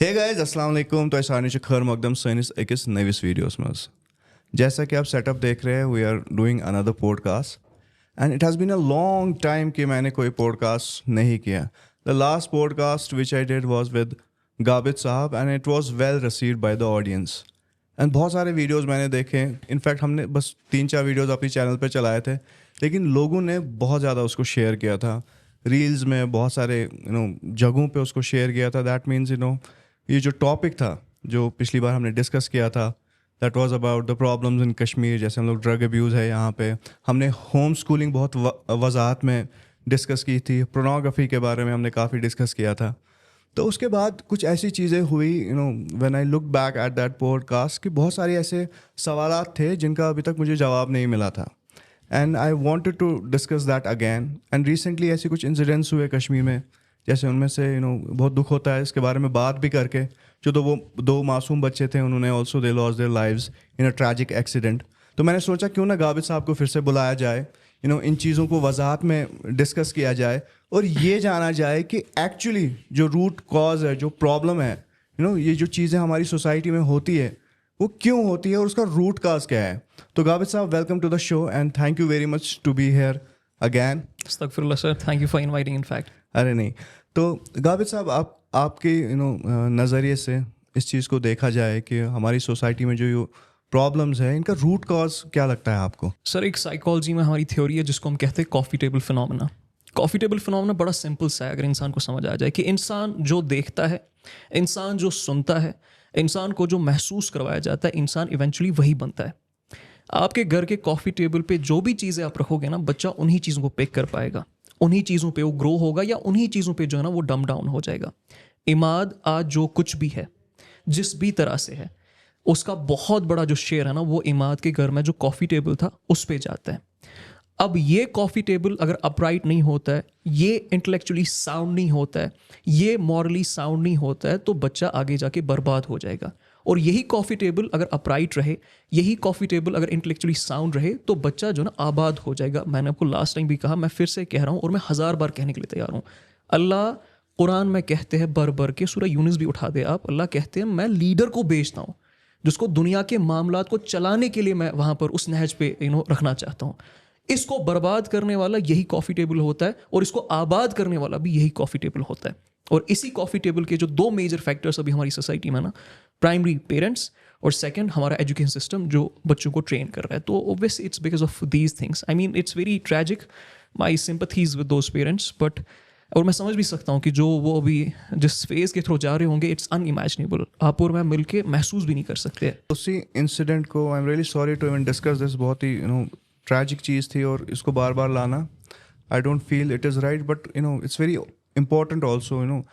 Hey guys अस्सलाम वालेकुम। तो सारे खैर मकदम सैनिस अकिस नविस वीडियोस में जैसा कि आप सेटअप देख रहे हैं, we are doing another podcast and it has been a long time कि मैंने कोई पॉडकास्ट नहीं किया। The last podcast which I did was with Gabid sahab and it was well received by the audience. And बहुत सारे वीडियोस मैंने देखे। In fact हमने बस 3-4 वीडियोस अपनी चैनल पे चलाए थे, लेकिन लोगों ने बहुत ज़्यादा उसको शेयर किया था। रील्स में बहुत सारे जगहों पे उसको शेयर किया था। दैट मीन्स ये जो टॉपिक था जो पिछली बार हमने डिस्कस किया था, that was about the problems in Kashmir. जैसे हम लोग ड्रग अब्यूज़ है यहाँ पे, हमने होम स्कूलिंग बहुत वजाहत में डिस्कस की थी। पोर्नोग्राफी के बारे में हमने काफ़ी डिस्कस किया था। तो उसके बाद कुछ ऐसी चीज़ें हुई, when I look back at that podcast, कि बहुत सारे ऐसे सवालात थे जिनका अभी तक मुझे जवाब नहीं मिला था। And I wanted to discuss that again. And recently ऐसे कुछ इंसिडेंट्स हुए कश्मीर में, जैसे उनमें से बहुत दुख होता है इसके बारे में बात भी करके। जो तो वो 2 मासूम बच्चे थे, उन्होंने also they lost their lives in a tragic accident. तो मैंने सोचा क्यों ना गाबिद साहब को फिर से बुलाया जाए, इन चीज़ों को वजाहत में डिस्कस किया जाए और ये जाना जाए कि एक्चुअली जो रूट कॉज है, जो प्रॉब्लम है, ये जो चीज़ें हमारी सोसाइटी में होती है वो क्यों होती है और उसका रूट काज क्या है। तो Gabid sahab, welcome to the show and thank you very much to be here again. अस्तगफिरुल्लाह sir, thank you for inviting in fact. अरे नहीं, तो गाबिद साहब, आपके नज़रिए से इस चीज़ को देखा जाए कि हमारी सोसाइटी में जो प्रॉब्लम्स है, इनका रूट कॉज क्या लगता है आपको? सर, एक साइकोलॉजी में हमारी थ्योरी है जिसको हम कहते हैं coffee table phenomena. Coffee table phenomena बड़ा सिंपल सा है अगर इंसान को समझ आ जाए कि इंसान जो देखता है, इंसान जो सुनता है, इंसान को जो महसूस करवाया जाता है, इंसान इवेंचुअली वही बनता है। आपके घर के कॉफ़ी टेबल पे जो भी चीज़ें आप रखोगे ना, बच्चा उन्हीं चीज़ों को पिक कर पाएगा, उन्हीं चीज़ों पे वो ग्रो होगा या उन्हीं चीज़ों पे जो है ना वो डम डाउन हो जाएगा। इमाद आज जो कुछ भी है, जिस भी तरह से है, उसका बहुत बड़ा जो शेयर है ना वो इमाद के घर में जो कॉफ़ी टेबल था उस पे जाता है। अब ये कॉफ़ी टेबल अगर अपराइट नहीं होता है, ये इंटेलेक्चुअली साउंड नहीं होता है, ये मॉरली साउंड नहीं होता है, तो बच्चा आगे जाके बर्बाद हो जाएगा। और यही कॉफ़ी टेबल अगर अपराइट रहे, यही कॉफ़ी टेबल अगर इंटेलेक्चुअली साउंड रहे, तो बच्चा जो ना आबाद हो जाएगा। मैंने आपको लास्ट टाइम भी कहा, मैं फिर से कह रहा हूँ और मैं 1000 बार कहने के लिए तैयार हूँ। अल्लाह कुरान में कहते हैं बर बर के, सूरह यूनुस भी उठा दे आप, अल्लाह कहते हैं मैं लीडर को भेजता हूँ जिसको दुनिया के मामलात को चलाने के लिए मैं वहाँ पर उस नहज पे रखना चाहता हूँ। इसको बर्बाद करने वाला यही कॉफ़ी टेबल होता है और इसको आबाद करने वाला भी यही कॉफ़ी टेबल होता है। और इसी कॉफ़ी टेबल के जो 2 मेजर फैक्टर्स अभी हमारी सोसाइटी में ना, प्राइमरी पेरेंट्स और सेकंड हमारा एजुकेशन सिस्टम जो बच्चों को ट्रेन कर रहा है। तो obviously it's because of these things. I mean it's very tragic, my sympathies with those parents, but और मैं समझ भी सकता हूँ कि जो वो अभी जिस फेज़ के थ्रू जा रहे होंगे, इट्स अनइमेजिनेबल। आप और मैं मिलके महसूस भी नहीं कर सकते। उसी इंसिडेंट को, I am really sorry to even discuss this, बहुत ही ट्रैजिक चीज़ थी और इसको बार बार लाना, I don't feel it is right, but it's very important also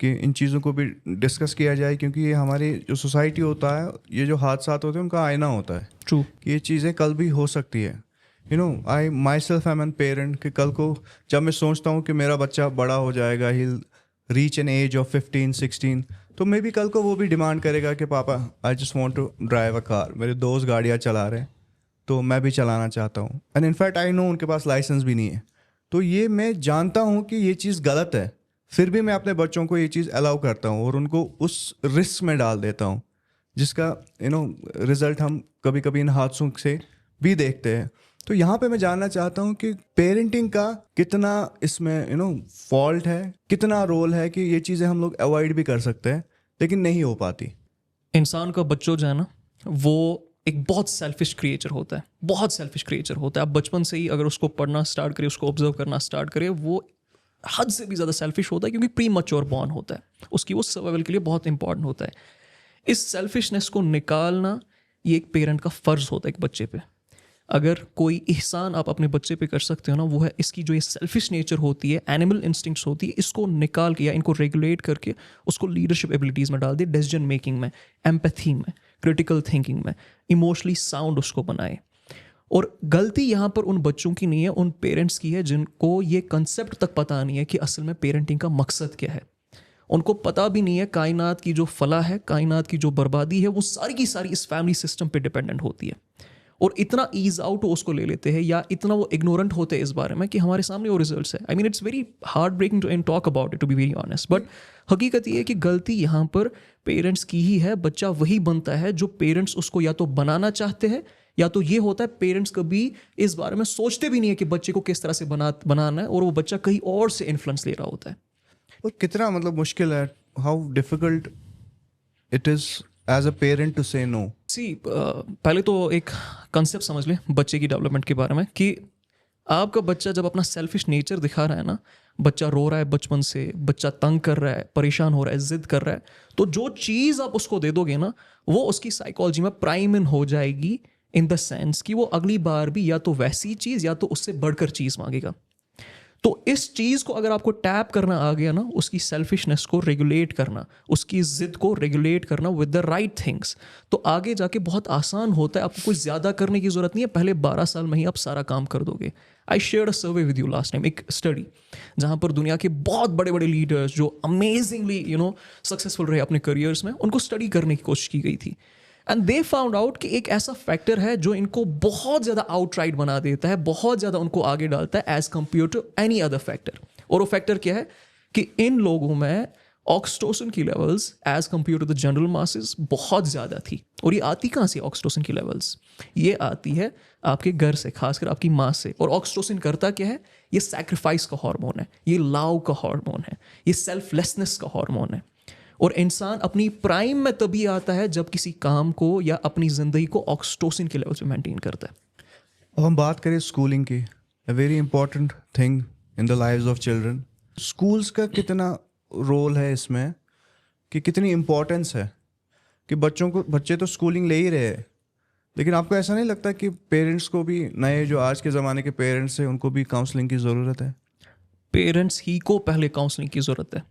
कि इन चीज़ों को भी डिस्कस किया जाए, क्योंकि ये हमारी जो सोसाइटी होता है, ये जो हादसात होते हैं उनका आईना होता है। ट्रू कि ये चीज़ें कल भी हो सकती है। I myself am an parent, कि कल को जब मैं सोचता हूँ कि मेरा बच्चा बड़ा हो जाएगा, ही रीच एन एज ऑफ 15-16, तो मे बी कल को वो भी डिमांड करेगा कि पापा I just want to drive a car, मेरे दोस्त गाड़ियाँ चला रहे हैं तो मैं भी चलाना चाहता हूँ। एंड इनफैक्ट आई नो उनके पास लाइसेंस भी नहीं है। तो ये मैं जानता हूँ कि ये चीज़ गलत है, फिर भी मैं अपने बच्चों को ये चीज़ अलाउ करता हूँ और उनको उस रिस्क में डाल देता हूँ, जिसका रिजल्ट हम कभी कभी इन हादसों से भी देखते हैं। तो यहाँ पे मैं जानना चाहता हूँ कि पेरेंटिंग का कितना इसमें फॉल्ट है, कितना रोल है कि ये चीज़ें हम लोग अवॉइड भी कर सकते हैं लेकिन नहीं हो पाती। इंसान का बच्चों जो है ना, वो एक बहुत सेल्फिश क्रिएचर होता है, बहुत सेल्फिश क्रिएचर होता है। आप बचपन से ही अगर उसको पढ़ना स्टार्ट करें, उसको ऑब्जर्व करना स्टार्ट करें, वो हद से भी ज़्यादा सेल्फिश होता है, क्योंकि प्री मैच्योर बॉर्न होता है, उसकी वो सर्वाइवल के लिए बहुत इंपॉर्टेंट होता है। इस सेल्फिशनेस को निकालना ये एक पेरेंट का फ़र्ज़ होता है एक बच्चे पे। अगर कोई एहसान आप अपने बच्चे पे कर सकते हो ना, वो है इसकी जो ये सेल्फिश नेचर होती है, एनिमल इंस्टिंक्ट्स होती है, इसको निकाल के या इनको रेगुलेट करके उसको लीडरशिप एबिलिटीज़ में डाल दे, डिसीजन मेकिंग में, एम्पैथी में, क्रिटिकल थिंकिंग में, इमोशनली साउंड उसको बनाए। और गलती यहाँ पर उन बच्चों की नहीं है, उन पेरेंट्स की है जिनको ये कंसेप्ट तक पता नहीं है कि असल में पेरेंटिंग का मकसद क्या है। उनको पता भी नहीं है कायनात की जो फलाह है, कायनात की जो बर्बादी है, वो सारी की सारी इस फैमिली सिस्टम पे डिपेंडेंट होती है। और इतना ईज आउट उसको ले लेते हैं या इतना वो इग्नोरेंट होते हैं इस बारे में कि हमारे सामने वो रिजल्ट्स है. I mean it's very heartbreaking to and talk about it, to be very honest. But हकीकत ये है कि गलती यहाँ पर पेरेंट्स की ही है. बच्चा वही बनता है जो पेरेंट्स उसको या तो बनाना चाहते हैं, या तो ये होता है पेरेंट्स कभी इस बारे में सोचते भी नहीं है कि बच्चे को किस तरह से बनाना है, और वो बच्चा कहीं और से इन्फ्लुएंस ले रहा होता है. और कितना मतलब मुश्किल है, how difficult it is as a parent to say no. पहले तो एक कंसेप्ट समझ लें बच्चे की डेवलपमेंट के बारे में कि आपका बच्चा जब अपना सेल्फिश नेचर दिखा रहा है ना, बच्चा रो रहा है बचपन से, बच्चा तंग कर रहा है, परेशान हो रहा है, जिद कर रहा है, तो जो चीज़ आप उसको दे दोगे ना, वो उसकी साइकोलॉजी में प्राइम इन हो जाएगी, इन द सेंस कि वो अगली बार भी या तो वैसी चीज़ या तो उससे बढ़कर चीज़ मांगेगा. तो इस चीज़ को अगर आपको टैप करना आ गया ना, उसकी सेल्फिशनेस को रेगुलेट करना, उसकी ज़िद को रेगुलेट करना विद द राइट थिंग्स, तो आगे जाके बहुत आसान होता है. आपको कुछ ज़्यादा करने की ज़रूरत नहीं है, पहले 12 साल में ही आप सारा काम कर दोगे. I shared a survey with you last time, एक स्टडी जहाँ पर दुनिया के बहुत बड़े बड़े लीडर्स जो अमेजिंगली सक्सेसफुल रहे अपने करियर्स में, उनको स्टडी करने की कोशिश की गई थी. एंड दे फाउंड आउट कि एक ऐसा फैक्टर है जो इनको बहुत ज़्यादा आउटराइट बना देता है, बहुत ज़्यादा उनको आगे डालता है as compare to any other factor. और वो फैक्टर क्या है कि इन लोगों में ऑक्सीटोसिन की levels as compare to the general masses बहुत ज़्यादा थी. और ये आती कहाँ से ऑक्सीटोसिन की लेवल्स? ये आती है आपके घर से, खासकर आपकी माँ से. और ऑक्सीटोसिन करता क्या है? ये सैक्रिफाइस का हार्मोन है, ये लव का हार्मोन है, ये सेल्फलेसनेस का हार्मोन है. और इंसान अपनी प्राइम में तभी आता है जब किसी काम को या अपनी ज़िंदगी को ऑक्सीटोसिन के लेवल पे मेंटेन करता है. अब हम बात करें स्कूलिंग की, a very important thing in the lives of children. Schools का कितना रोल है इसमें, कि कितनी इम्पोर्टेंस है कि बच्चे तो स्कूलिंग ले ही रहे हैं, लेकिन आपको ऐसा नहीं लगता कि पेरेंट्स को भी, नए जो आज के ज़माने के पेरेंट्स हैं, उनको भी काउंसलिंग की ज़रूरत है? पेरेंट्स ही को पहले काउंसलिंग की ज़रूरत है.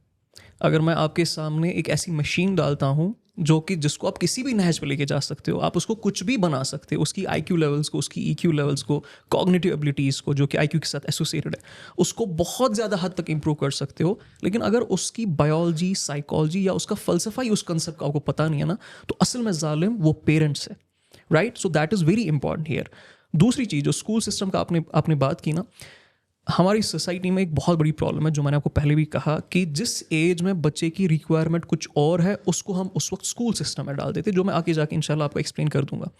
अगर मैं आपके सामने एक ऐसी मशीन डालता हूँ जो कि जिसको आप किसी भी नहज पे लेके जा सकते हो, आप उसको कुछ भी बना सकते हो, उसकी IQ लेवल्स को, उसकी EQ लेवल्स को, कॉग्निटिव एबिलिटीज़ को जो कि IQ के साथ एसोसिएटेड है, उसको बहुत ज़्यादा हद तक इंप्रूव कर सकते हो. लेकिन अगर उसकी बायोलॉजी, साइकोलॉजी या उसका फ़लसफ़ा ही उस कंसेप्ट का आपको पता नहीं है ना, तो असल में जालिम वो पेरेंट्स है. Right, so that is very important here. दूसरी चीज़, जो स्कूल सिस्टम का आपने बात की ना, हमारी सोसाइटी में एक बहुत बड़ी प्रॉब्लम है, जो मैंने आपको पहले भी कहा कि जिस एज में बच्चे की रिक्वायरमेंट कुछ और है, उसको हम उस वक्त स्कूल सिस्टम में डाल देते, जो मैं आगे जाके इंशाल्लाह आपको एक्सप्लेन कर दूंगा.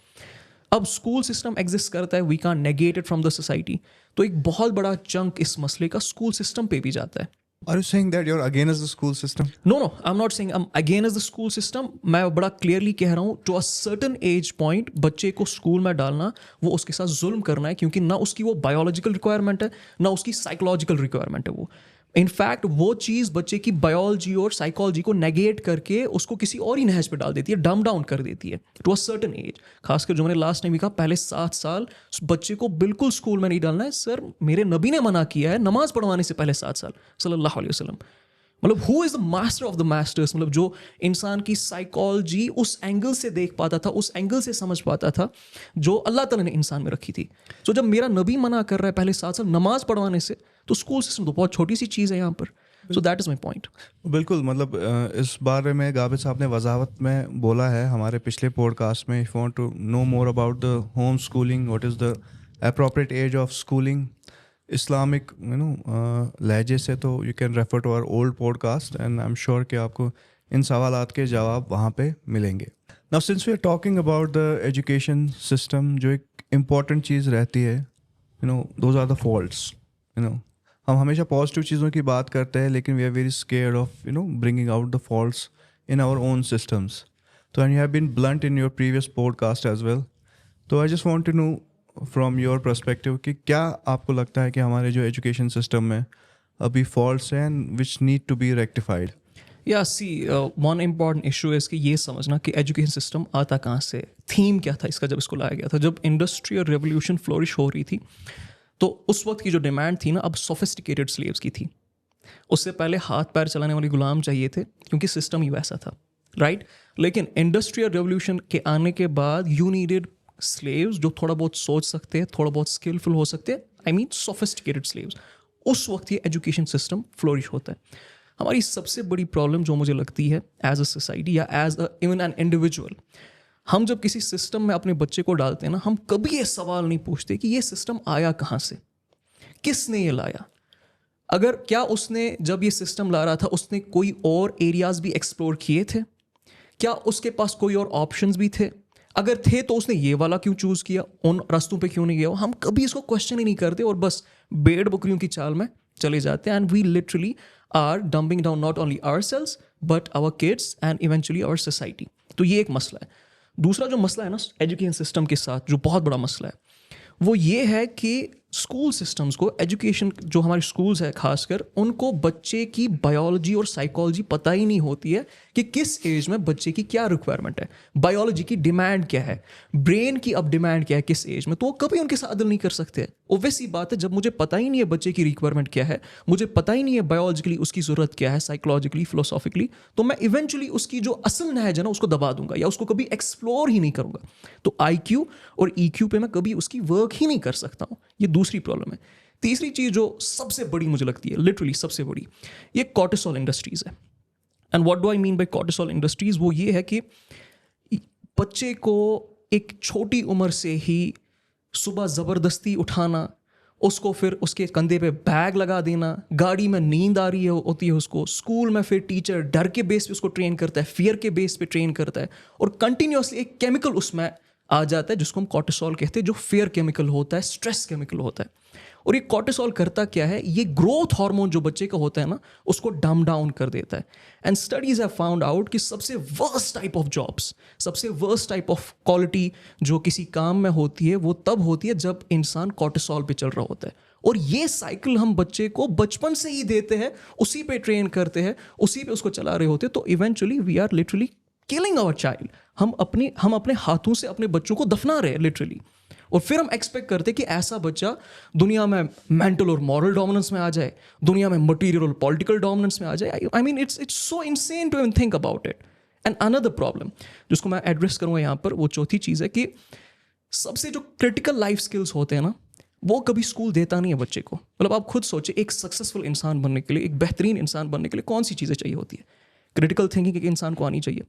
अब स्कूल सिस्टम एग्जिस्ट करता है, we can't negate it from the society. तो एक बहुत बड़ा चंक इस मसले का स्कूल सिस्टम पे भी जाता है. Are you saying that you're against the school system? No, I'm not saying I'm against the school system. मैं बड़ा क्लियरली कह रहा हूँ, to a certain age point बच्चे को स्कूल में डालना वो उसके साथ जुल्म करना है, क्योंकि ना उसकी वो बायोलॉजिकल रिक्वायरमेंट है, ना उसकी साइकोलॉजिकल रिक्वायरमेंट है. वो इनफैक्ट वो चीज़ बच्चे की बायोलॉजी और साइकोलॉजी को नेगेट करके उसको किसी और ही नहज पे डाल देती है, डम डाउन कर देती है टू अ सर्टन एज. खासकर जो मैंने लास्ट टाइम भी कहा, पहले 7 साल बच्चे को बिल्कुल स्कूल में नहीं डालना है. सर, मेरे नबी ने मना किया है नमाज पढ़वाने से पहले 7 साल, सल्लल्लाहु अलैहि वसल्लम. मतलब who is the master of the masters, मतलब जो इंसान की साइकोलॉजी उस एंगल से देख पाता था, उस एंगल से समझ पाता था जो अल्लाह ताला ने इंसान में रखी थी. तो जब मेरा नबी मना कर रहा है पहले 7 साल नमाज पढ़वाने से, तो स्कूल सिस्टम तो बहुत छोटी सी चीज़ है यहाँ पर. So that is my point. बिल्कुल, मतलब इस बारे में गाबिद साहब ने वजावत में बोला है हमारे पिछले पॉडकास्ट में. If you want to know more about the home schooling, what is the appropriate age of schooling Islamic लहजे से, तो you can refer to our old podcast and I am sure कि आपको इन सवालात के जवाब वहाँ पे मिलेंगे. Now since we are talking about the education system, जो एक इम्पॉर्टेंट चीज़ रहती है, दोज आर द फॉल्ट्स. हम हमेशा पॉजिटिव चीज़ों की बात करते हैं, लेकिन we are very scared of bringing out the faults in our own systems. तो and you have been blunt in your previous podcast as well. तो I just want to know from your perspective कि क्या आपको लगता है कि हमारे जो एजुकेशन सिस्टम में अभी फॉल्ट्स हैं and which need to be rectified? Yeah see, one important issue है इसकी ये समझना कि एजुकेशन सिस्टम आता कहाँ से, थीम क्या था इसका जब इसको लाया गया था. जब इंडस्ट्रियल रेवोल्यूशन फ्लोरिश हो रही थी, तो उस वक्त की जो डिमांड थी ना, अब सोफिस्टिकेटेड स्लेव्स की थी. उससे पहले हाथ पैर चलाने वाले गुलाम चाहिए थे, क्योंकि सिस्टम ही वैसा था. राइट, लेकिन इंडस्ट्रियल रेवोल्यूशन के आने के बाद यू नीडेड स्लेव्स जो थोड़ा बहुत सोच सकते हैं, थोड़ा बहुत स्किलफुल हो सकते हैं, आई मीन सोफिस्टिकेटेड स्लेव्स. उस वक्त ये एजुकेशन सिस्टम फ्लोरिश होता है. हमारी सबसे बड़ी प्रॉब्लम जो मुझे लगती है एज अ सोसाइटी या एज इवन एन इंडिविजुअल, हम जब किसी सिस्टम में अपने बच्चे को डालते हैं ना, हम कभी ये सवाल नहीं पूछते कि ये सिस्टम आया कहाँ से, किसने ये लाया। अगर क्या उसने जब ये सिस्टम ला रहा था उसने कोई और एरियाज भी एक्सप्लोर किए थे, क्या उसके पास कोई और ऑप्शंस भी थे, अगर थे तो उसने ये वाला क्यों चूज किया, उन रास्तों पे क्यों नहीं गया। हम कभी इसको क्वेश्चन ही नहीं करते और बस भेड़ बकरियों की चाल में चले जाते हैं। And we literally are dumping down not only ourselves but our kids and eventually our society. तो ये एक मसला है। दूसरा जो मसला है ना एजुकेशन सिस्टम के साथ, जो बहुत बड़ा मसला है, वो ये है कि स्कूल सिस्टम्स को, एजुकेशन जो हमारे स्कूल्स है खासकर, उनको बच्चे की बायोलॉजी और साइकोलॉजी पता ही नहीं होती है कि किस एज में बच्चे की क्या रिक्वायरमेंट है, बायोलॉजी की डिमांड क्या है, ब्रेन की अब डिमांड क्या है किस एज में। तो वो कभी उनके साथ डील नहीं कर सकते। ओब्वियस सी बात है, जब मुझे पता ही नहीं है बच्चे की रिक्वायरमेंट क्या है, मुझे पता ही नहीं है बायोलॉजिकली उसकी ज़रूरत क्या है, साइकोलॉजिकली, फिलोसॉफिकली, तो मैं इवेंचुअली उसकी जो असल नहज है ना उसको दबा दूंगा या उसको कभी एक्सप्लोर ही नहीं करूंगा। तो IQ और EQ पे मैं कभी उसकी वर्क ही नहीं कर सकता हूँ। ये दूसरी प्रॉब्लम है। तीसरी चीज़ जो सबसे बड़ी मुझे लगती है, लिटरली सबसे बड़ी, ये कॉर्टिसोल इंडस्ट्रीज़ है। And what do I mean by cortisol industries? वो ये है कि बच्चे को एक छोटी उम्र से ही सुबह ज़बरदस्ती उठाना, उसको फिर उसके कंधे पे बैग लगा देना, गाड़ी में नींद आ रही होती है उसको, स्कूल में फिर टीचर डर के बेस पे उसको ट्रेन करता है, फियर के बेस पे ट्रेन करता है, और कंटिन्यूसली एक केमिकल उसमें आ जाता है जिसको हम कॉर्टिसोल कहते हैं, जो फियर केमिकल होता है, स्ट्रेस केमिकल होता है। और ये कॉर्टिसोल करता क्या है, ये ग्रोथ हार्मोन जो बच्चे का होता है ना उसको डम डाउन कर देता है। And studies have found out कि सबसे वर्स्ट टाइप ऑफ जॉब्स, सबसे वर्स्ट टाइप ऑफ क्वालिटी जो किसी काम में होती है वो तब होती है जब इंसान कॉर्टिसोल पे चल रहा होता है। और ये साइकिल हम बच्चे को बचपन से ही देते हैं, उसी पे ट्रेन करते हैं, उसी पे उसको चला रहे होते हैं। तो eventually we are literally killing our child. हम अपने हाथों से अपने बच्चों को दफना रहे हैं लिटरली। और फिर हम एक्सपेक्ट करते हैं कि ऐसा बच्चा दुनिया में मेंटल और मॉरल डोमिनेंस में आ जाए, दुनिया में मटीरियल और पॉलिटिकल डोमिनेंस में आ जाए। I mean it's so insane to even think about it. And another problem जिसको मैं एड्रेस करूँगा यहाँ पर, वो चौथी चीज़ है कि सबसे जो क्रिटिकल लाइफ स्किल्स होते हैं ना वो कभी स्कूल देता नहीं है बच्चे को। मतलब आप खुद सोचिए, एक सक्सेसफुल इंसान बनने के लिए, एक बेहतरीन इंसान बनने के लिए कौन सी चीज़ें चाहिए होती है? क्रिटिकल थिंकिंग एक इंसान को आनी चाहिए,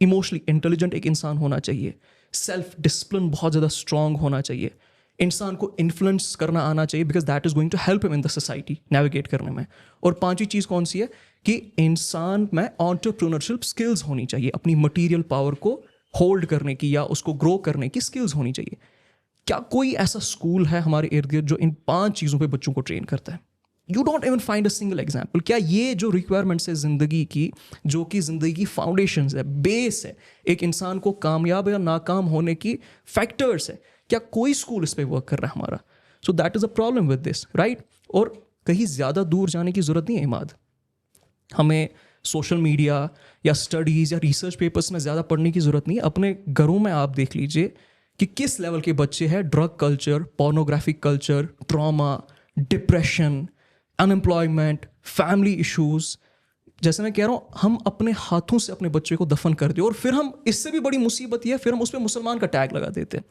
इमोशनली इंटेलिजेंट एक इंसान होना चाहिए, सेल्फ डिसिप्लिन बहुत ज़्यादा स्ट्रांग होना चाहिए, इंसान को इन्फ्लुएंस करना आना चाहिए because that is going to help him in the society navigate करने में। और पांचवी चीज़ कौन सी है कि इंसान में एंटरप्रेन्योरशिप स्किल्स होनी चाहिए, अपनी मटीरियल पावर को होल्ड करने की या उसको ग्रो करने की स्किल्स होनी चाहिए। क्या कोई ऐसा स्कूल है हमारे इर्द गिर्द जो इन 5 चीज़ों पे बच्चों को ट्रेन करता है? You don't even find a single example. क्या ये जो रिक्वायरमेंट्स है ज़िंदगी की, जो कि ज़िंदगी की फाउंडेशंस है, बेस है, एक इंसान को कामयाब या नाकाम होने की फैक्टर्स है, क्या कोई स्कूल इस पर वर्क कर रहा है हमारा? So that is a problem with this, right? और कहीं ज़्यादा दूर जाने की ज़रूरत नहीं है इमाद। हमें सोशल मीडिया या स्टडीज़ या रिसर्च पेपर्स में ज़्यादा पढ़ने की ज़रूरत नहीं है। अपने घरों में आप देख लीजिए कि किस लेवल के बच्चे हैं drug culture, pornographic culture, trauma, depression, unemployment, family issues. जैसे मैं कह रहा हूँ, हम अपने हाथों से अपने बच्चे को दफन कर दिए और फिर हम, इससे भी बड़ी मुसीबत यह है, फिर हम उस पर मुसलमान का टैग लगा देते हैं।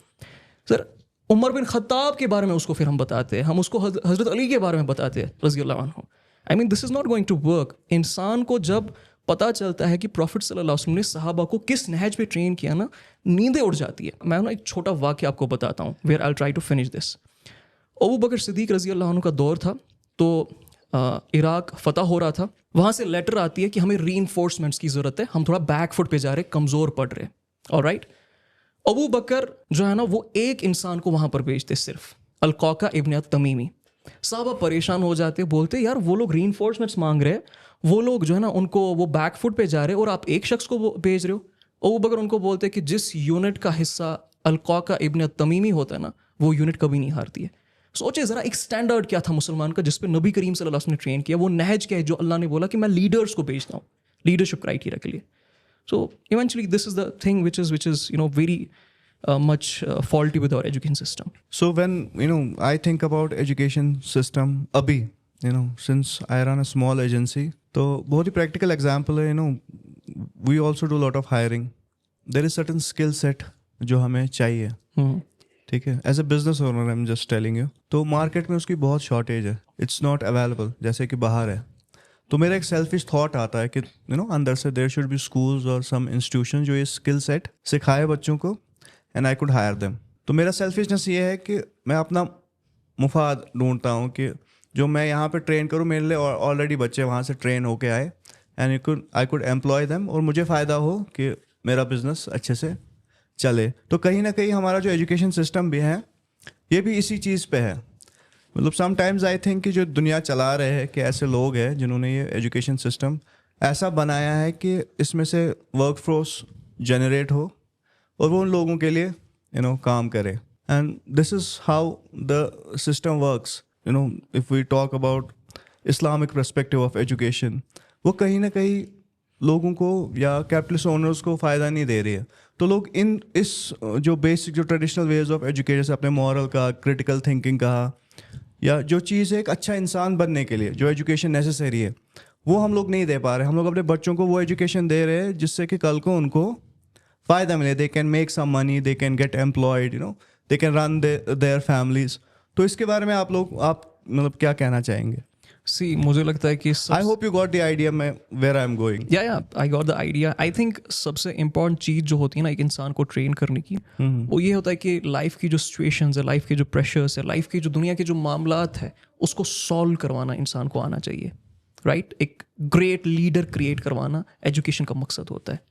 सर, उमर बिन खत्ताब के बारे में उसको फिर हम बताते हैं, हम उसको हज़रत अली के बारे में बताते हैं रज़ियल्लाहु अन्हु। I mean this is not going to work. इंसान को जब पता चलता है कि प्रॉफिट सल्लल्लाहु अलैहि वसल्लम ने सहाबा को किस नहज पे ट्रेन किया ना, नींदें उड़ जाती है। मैं ना एक छोटा वाक़या आपको बताता हूँ, where I try to finish this. Abu Bakr Siddiq रज़ियल्लाहु अन्हु का दौर था, तो इराक फ़तह हो रहा था। वहाँ से लेटर आती है कि हमें रीइंफोर्समेंट्स की ज़रूरत है, हम थोड़ा बैकफुट पे जा रहे, कमज़ोर पड़ रहे। ऑलराइट, अबू बकर जो है ना वो एक इंसान को वहाँ पर भेजते, सिर्फ अलक़ौक़ा इब्न तमीमी। साहबा परेशान हो जाते, बोलते यार वो लोग रीइंफोर्समेंट्स मांग रहे हैं, वो लोग जो है ना उनको वो बैकफुट पे जा रहे हैं और आप एक शख्स को भेज रहे हो। अबू बकर उनको बोलते कि जिस यूनिट का हिस्सा अलक़ौक़ा इब्न तमीमी होता है ना, वो यूनिट कभी नहीं हारती है। सोचे ज़रा, एक स्टैंडर्ड क्या था मुसलमान का जिस पे नबी करीम सल्लल्लाहु अलैहि वसल्लम ने ट्रेन किया, वो नहज क्या है जो अल्लाह ने बोला कि मैं लीडर्स को भेजता हूँ लीडरशिप क्राइटेरिया के लिए। So eventually this is the thing which is you know very much faulty with our education system. So when I think about education system abhi, since I run a small agency, तो बहुत ही practical example है, we also do a lot of hiring. There is certain skill set जो हमें चाहिए, ठीक है, as a business owner I am just telling you. तो market में उसकी बहुत शॉर्टेज है, इट्स नॉट अवेलेबल, जैसे कि बाहर है। तो मेरा एक सेल्फिश थॉट आता है कि अंदर से देयर शुड बी स्कूल्स और सम इंस्टीट्यूशन जो ये स्किल सेट सिखाए बच्चों को, and I could hire them. तो मेरा सेल्फिशनेस ये है कि मैं अपना मुफाद ढूंढता हूँ कि जो मैं यहाँ पे ट्रेन करूँ, मेरे लिए ऑलरेडी बच्चे वहाँ से ट्रेन होके आए, and I could employ them, और मुझे फ़ायदा हो कि मेरा बिजनेस अच्छे से चले। तो कहीं ना कहीं हमारा जो एजुकेशन सिस्टम भी है ये भी इसी चीज़ पे है। मतलब समटाइम्स आई थिंक कि जो दुनिया चला रहे हैं कि ऐसे लोग हैं जिन्होंने ये एजुकेशन सिस्टम ऐसा बनाया है कि इसमें से वर्क फोर्स जनरेट हो और वो उन लोगों के लिए काम करे, and this is how the system works. If we talk about Islamic perspective of education, वो कहीं ना कहीं लोगों को या कैपिटलिस्ट ओनर्स को फ़ायदा नहीं दे रही है। तो लोग इस जो बेसिक जो ट्रेडिशनल वेज ऑफ एजुकेशन से अपने मॉरल का, क्रिटिकल थिंकिंग का, या जो चीज़ है एक अच्छा इंसान बनने के लिए जो एजुकेशन नेसेसरी है, वो हम लोग नहीं दे पा रहे। हम लोग अपने बच्चों को वो एजुकेशन दे रहे हैं जिससे कि कल को उनको फ़ायदा मिले, they can make some money, they can get employed, they can run their families. तो इसके बारे में आप मतलब क्या कहना चाहेंगे? सी मुझे लगता है कि I hope you got the idea मैं वेयर आई एम गोइंग। या I got the idea. I think सबसे इम्पॉर्टेंट चीज़ जो होती है ना एक इंसान को ट्रेन करने की, वो ये होता है कि लाइफ की जो सिचुएशंस है, लाइफ के जो प्रेशर्स है, लाइफ की जो दुनिया के जो मामलात है, उसको सॉल्व करवाना इंसान को आना चाहिए, राइट? एक ग्रेट लीडर क्रिएट करवाना एजुकेशन का मकसद होता है।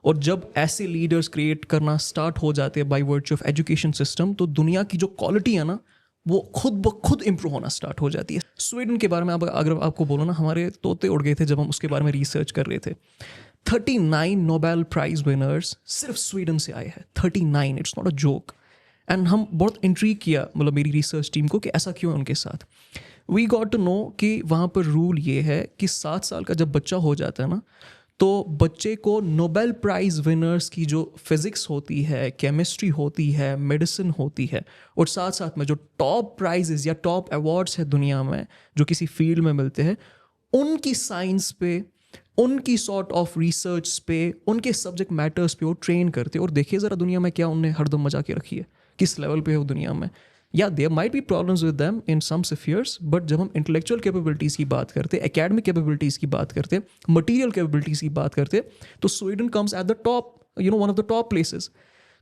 और जब ऐसे लीडर्स क्रिएट करना स्टार्ट हो जाते हैं by virtue of education system, तो दुनिया की जो क्वालिटी है ना वो खुद ब खुद इम्प्रूव होना स्टार्ट हो जाती है। स्वीडन के बारे में अगर आपको बोलो ना, हमारे तोते उड़ गए थे जब हम उसके बारे में रिसर्च कर रहे थे। 39 नोबेल प्राइज विनर्स सिर्फ स्वीडन से आए हैं। 39, it's not a joke. And हम बहुत इंट्रीग किया, मतलब मेरी रिसर्च टीम को, कि ऐसा क्यों है उनके साथ। वी गॉट टू नो कि वहाँ पर रूल ये है कि 7 साल का जब बच्चा हो जाता है ना, तो बच्चे को नोबेल प्राइज़ विनर्स की जो फिज़िक्स होती है, केमिस्ट्री होती है, मेडिसिन होती है, और साथ साथ में जो टॉप प्राइजेस या टॉप अवार्ड्स है दुनिया में जो किसी फील्ड में मिलते हैं, उनकी साइंस पे, उनकी सॉर्ट ऑफ रिसर्च पे, उनके सब्जेक्ट मैटर्स पे वो ट्रेन करते। और देखिए ज़रा दुनिया में क्या उनने हरदम मचा के रखी है, किस लेवल पे है वो दुनिया में। Yeah there might be problems with them in some spheres, but जब हम इंटेलेक्चुअल कैपेबिलिटीज़ की बात करते, एकेडमिक कैपेबिलिटीज़ की बात करते, मटीरियल कैपेबिलिटीज़ की बात करते, तो Sweden comes at the top, one of the top places.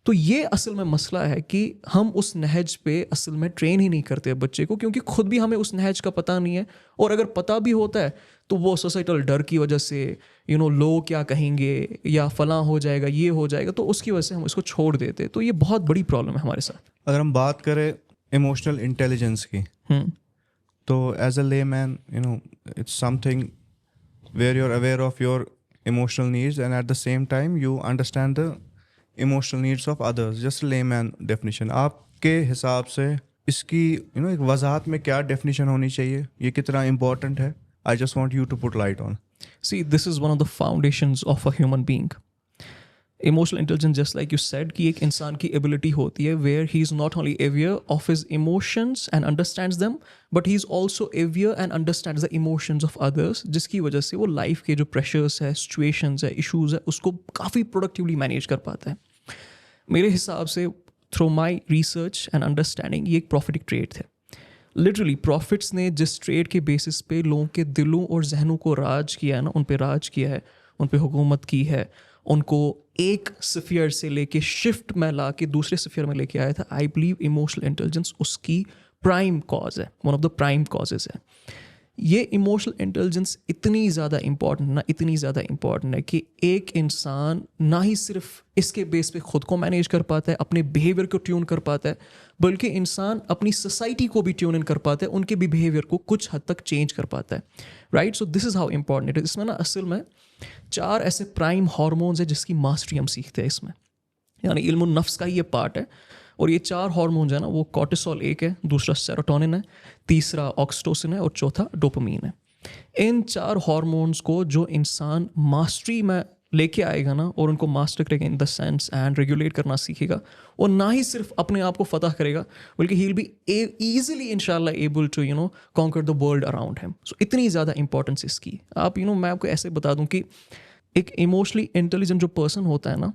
तो ये असल में मसला है कि हम उस नहज पे असल में ट्रेन ही नहीं करते बच्चे को, क्योंकि खुद भी हमें उस नहज का पता नहीं है। और अगर पता भी होता है तो वो सोसाइटल डर की वजह से, लोग क्या कहेंगे या फलां हो जाएगा, ये हो जाएगा, तो उसकी वजह से हम इसको छोड़ देते। तो ये बहुत बड़ी प्रॉब्लम है हमारे साथ। अगर हम बात करें इमोशनल इंटेलिजेंस की, तो as a layman it's something where you are aware of your emotional needs and at the same time you understand the emotional needs of others. Just layman definition, आपके हिसाब से इसकी एक वजाहत में क्या डेफिनेशन होनी चाहिए, ये कितना इंपॉर्टेंट है? I just want you to put light on. See, this is one of the foundations of a human being. Emotional intelligence, just like you said, कि एक इंसान की ability होती है where he is not only aware of his emotions and understands them, but he is also aware and understands the emotions of others, जिसकी वजह से वो life के जो pressures है, situations है, issues है, उसको काफ़ी productively manage कर पाता है। मेरे हिसाब से through my research and understanding ये एक prophetic trait है। लिटरली प्रॉफिट्स ने जिस ट्रेड के बेसिस पे लोगों के दिलों और जहनों को राज किया है ना, उन पे राज किया है, उन पे हुकूमत की है, उनको एक स्फीयर से लेके शिफ्ट में ला के दूसरे स्फीयर में लेके आया था। आई बिलीव इमोशनल इंटेलिजेंस उसकी प्राइम कॉज है, one of the prime causes है। ये इमोशनल इंटेलिजेंस इतनी ज़्यादा इम्पॉर्टेंट है कि एक इंसान ना ही सिर्फ इसके बेस पे खुद को मैनेज कर पाता है, अपने बिहेवियर को ट्यून कर पाता है, बल्कि इंसान अपनी सोसाइटी को भी ट्यून इन कर पाता है, उनके भी बिहेवियर को कुछ हद तक चेंज कर पाता है, right? So this is how important it is. इसमें ना असल में 4 ऐसे प्राइम हार्मोन्स है जिसकी मास्टरी हम सीखते हैं इसमें, यानी इल्मुन नफ्स का ही ये पार्ट है। और ये 4 हार्मोन्स है ना, वो कॉर्टिसोल एक है, दूसरा सेरोटोनिन है, तीसरा ऑक्सीटोसिन है और चौथा डोपामीन है। इन 4 हार्मोन्स को जो इंसान मास्टरी में लेके आएगा ना, और उनको मास्टर करेगा in the sense and regulate करना सीखेगा, और ना ही सिर्फ अपने आप को फतह करेगा, बल्कि ही विल बी ईजिली इंशाल्लाह able to conquer the world around him. So इतनी ज़्यादा इंपॉर्टेंस इसकी। आप मैं आपको ऐसे बता दूं कि एक इमोशनली इंटेलिजेंट जो पर्सन होता है ना,